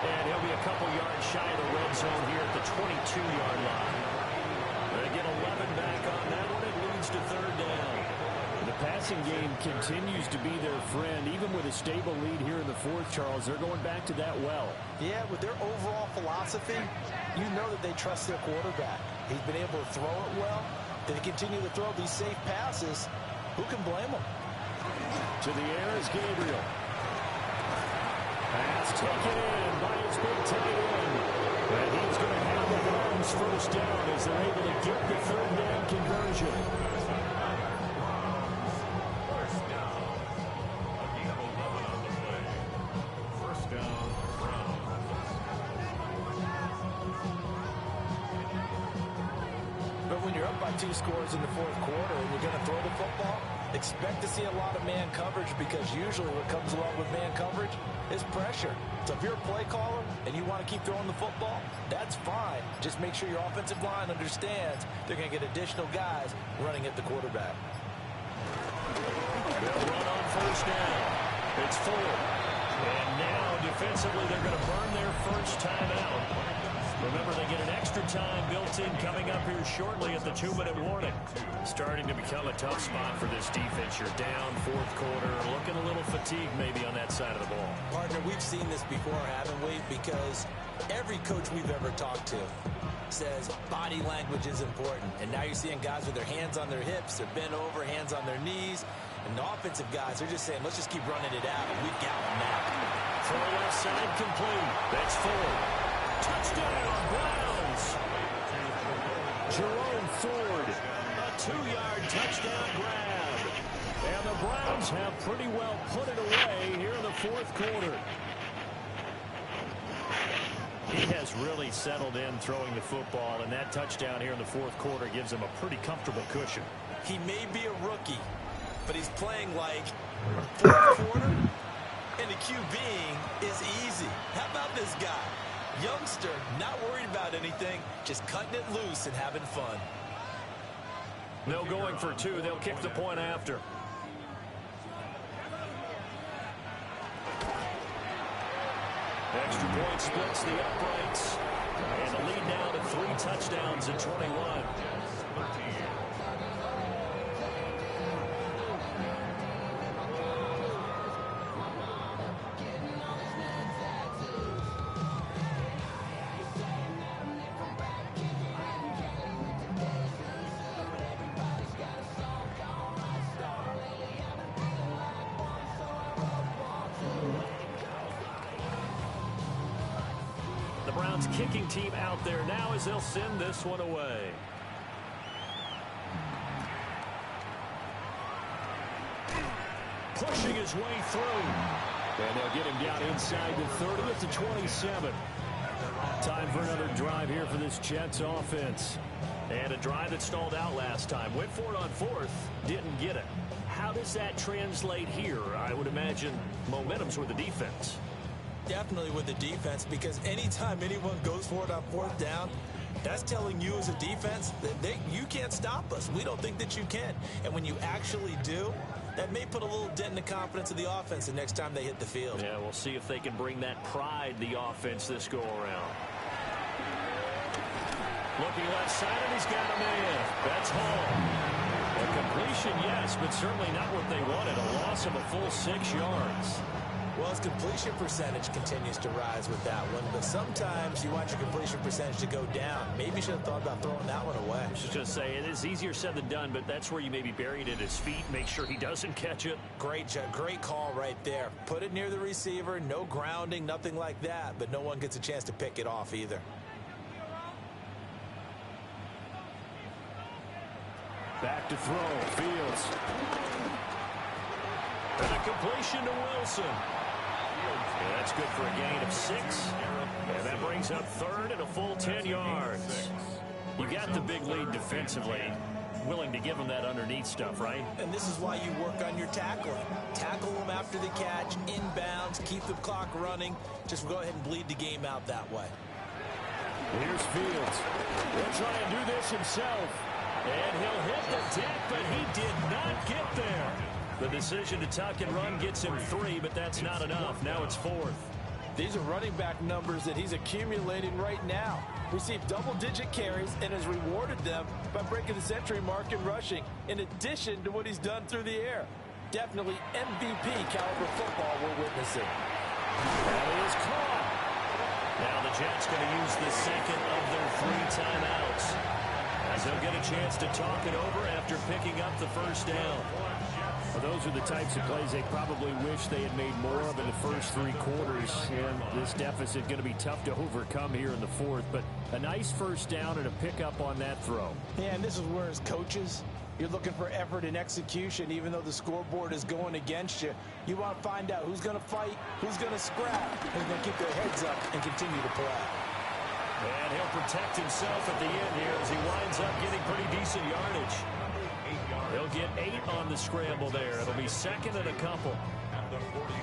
And he'll be a couple yards shy of the red zone here at the 22-yard line. They get 11 back on that one. It leads to 3rd down. The passing game continues to be their friend. Even with a stable lead here in the 4th, Charles, they're going back to that well. Yeah, with their overall philosophy, you know that they trust their quarterback. He's been able to throw it well. They continue to throw these safe passes. Who can blame them? To the air is Gabriel. Pass taken in by his big tight end. And he's going to have the Browns 1st down as they're able to get the 3rd down conversion. But when you're up by 2 scores in the 4th quarter and you're going to throw the football, expect to see a lot of man coverage, because usually what comes along with man coverage is pressure. So if you're a play caller and you want to keep throwing the football, that's fine. Just make sure your offensive line understands they're going to get additional guys running at the quarterback. They'll run on 1st down. It's Ford. And now defensively they're going to burn their 1st timeout. Remember, they get an extra time built in coming up here shortly at the 2-minute warning. Starting to become a tough spot for this defense. You're down 4th quarter, looking a little fatigued maybe on that side of the ball. Partner, we've seen this before, haven't we? Because every coach we've ever talked to says body language is important. And now you're seeing guys with their hands on their hips, they're bent over, hands on their knees. And the offensive guys, they're just saying, let's just keep running it out. And we've got them now. Throw left side complete. That's Ford. Touchdown, Browns. Jerome Ford, a 2-yard touchdown grab. And the Browns have pretty well put it away here in the 4th quarter. He has really settled in throwing the football, and that touchdown here in the 4th quarter gives him a pretty comfortable cushion. He may be a rookie, but he's playing like 4th quarter, and the QBing is easy. How about this guy? Youngster, not worried about anything, just cutting it loose and having fun. No going for 2. They'll kick the point after. Extra point splits the uprights. And the lead now to 3 touchdowns at 21. Kicking team out there now as they'll send this one away. Pushing his way through. And they'll get him down inside the 30 at the 27. Time for another drive here for this Jets offense. And a drive that stalled out last time. Went for it on 4th. Didn't get it. How does that translate here? I would imagine momentum's with the defense. Definitely with the defense, because anytime anyone goes for it on 4th down, that's telling you as a defense that you can't stop us. We don't think that you can. And when you actually do, that may put a little dent in the confidence of the offense the next time they hit the field. Yeah, we'll see if they can bring that pride, the offense, this go-around. Looking left side, and he's got a man. That's Hall. A completion, yes, but certainly not what they wanted. A loss of a full 6 yards. Well, his completion percentage continues to rise with that one, but sometimes you want your completion percentage to go down. Maybe you should have thought about throwing that one away. I was just going to say, it is easier said than done, but that's where you maybe bury it at his feet, make sure he doesn't catch it. Great call right there. Put it near the receiver, no grounding, nothing like that, but no one gets a chance to pick it off either. Back to throw, Fields. And a completion to Wilson. And that's good for a gain of 6. And that brings up third and a full 10 yards. You got the big lead defensively. Willing to give them that underneath stuff, right? And this is why you work on your tackling. Tackle them after the catch, inbounds, keep the clock running. Just go ahead and bleed the game out that way. Here's Fields. He'll try and do this himself. And he'll hit the deck, but he did not get there. The decision to tuck and run gets him 3, but that's not enough. Now it's 4th. These are running back numbers that he's accumulating right now. Received double-digit carries and has rewarded them by breaking the century mark in rushing, in addition to what he's done through the air. Definitely MVP caliber football we're witnessing. That is caught. Now the Jets going to use the second of their 3 timeouts, as they'll get a chance to talk it over after picking up the first down. Well, those are the types of plays they probably wish they had made more of in the first 3 quarters. And this deficit going to be tough to overcome here in the 4th. But a nice first down and a pickup on that throw. Yeah, and this is where as coaches, you're looking for effort and execution. Even though the scoreboard is going against you, you want to find out who's going to fight, who's going to scrap, who's going to keep their heads up and continue to play. And he'll protect himself at the end here as he winds up getting pretty decent yardage. He'll get 8 on the scramble there. It'll be second and a couple.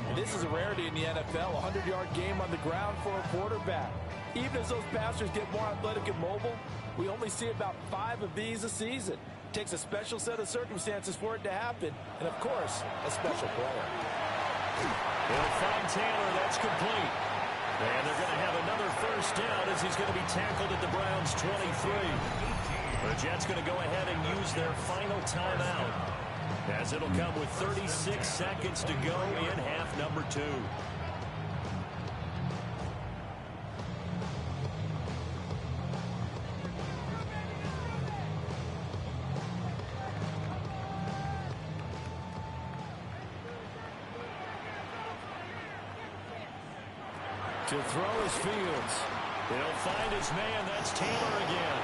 And this is a rarity in the NFL, a 100-yard game on the ground for a quarterback. Even as those passers get more athletic and mobile, we only see about 5 of these a season. It takes a special set of circumstances for it to happen, and of course, a special player. They'll find Taylor. That's complete. And they're going to have another first down as he's going to be tackled at the Browns' 23. The Jets going to go ahead and use their final timeout, as it'll come with 36 seconds to go in half number 2. To throw is Fields. They'll find his man. That's Taylor again.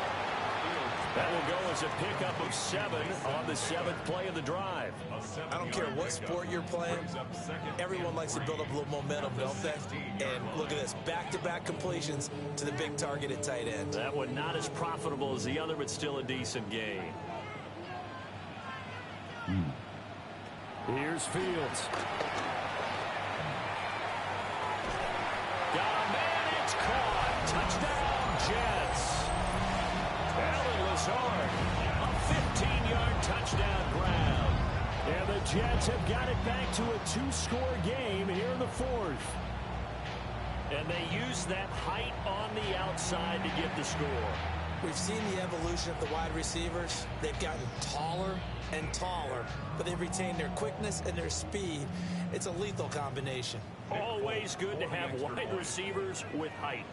That will go as a pickup of 7 on the 7th play of the drive. I don't care what sport you're playing. Everyone likes to build up a little momentum, don't they? And look at this. Back-to-back completions to the big target at tight end. That one not as profitable as the other, but still a decent gain. Here's Fields. Got a man. It's caught. Touchdown, Jets. Alan Lazard, a 15-yard touchdown grab. And the Jets have got it back to a 2-score game here in the 4th. And they use that height on the outside to get the score. We've seen the evolution of the wide receivers. They've gotten taller and taller, but they've retained their quickness and their speed. It's a lethal combination. Always good to have wide receivers with height.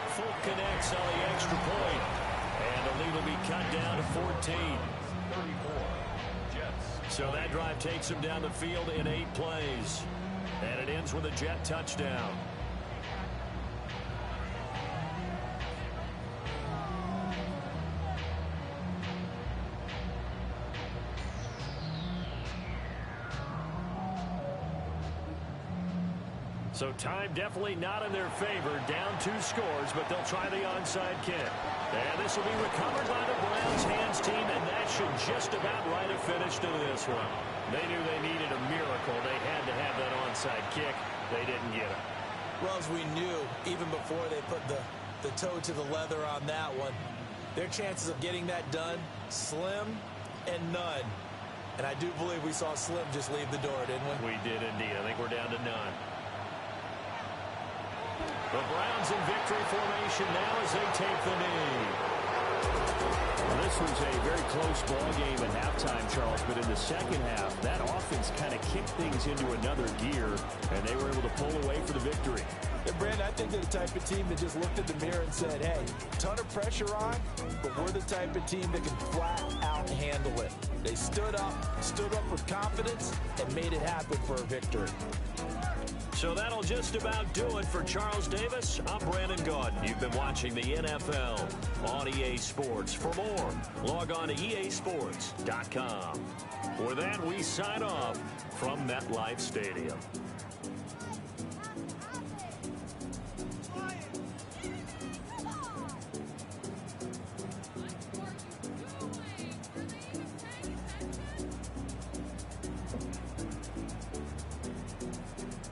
Folk connects on the extra point. And the lead will be cut down to 14. 34. Jets. So that drive takes them down the field in 8 plays. And it ends with a Jet touchdown. So time definitely not in their favor. Down 2 scores, but they'll try the onside kick. And this will be recovered by the Browns hands team, and that should just about write a finish to this one. They knew they needed a miracle. They had to have that onside kick. They didn't get it. Well, as we knew, even before they put the toe to the leather on that one, their chances of getting that done, slim and none. And I do believe we saw Slim just leave the door, didn't we? We did indeed. I think we're down to none. The Browns in victory formation now as they take the knee. Well, this was a very close ball game at halftime, Charles, but in the second half, that offense kind of kicked things into another gear, and they were able to pull away for the victory. And Brandon, I think they're the type of team that just looked at the mirror and said, hey, ton of pressure on, but we're the type of team that can flat out handle it. They stood up with confidence, and made it happen for a victory. So that'll just about do it for Charles Davis. I'm Brandon Gaudin. You've been watching the NFL on EA Sports. For more, log on to easports.com. With that, we sign off from MetLife Stadium.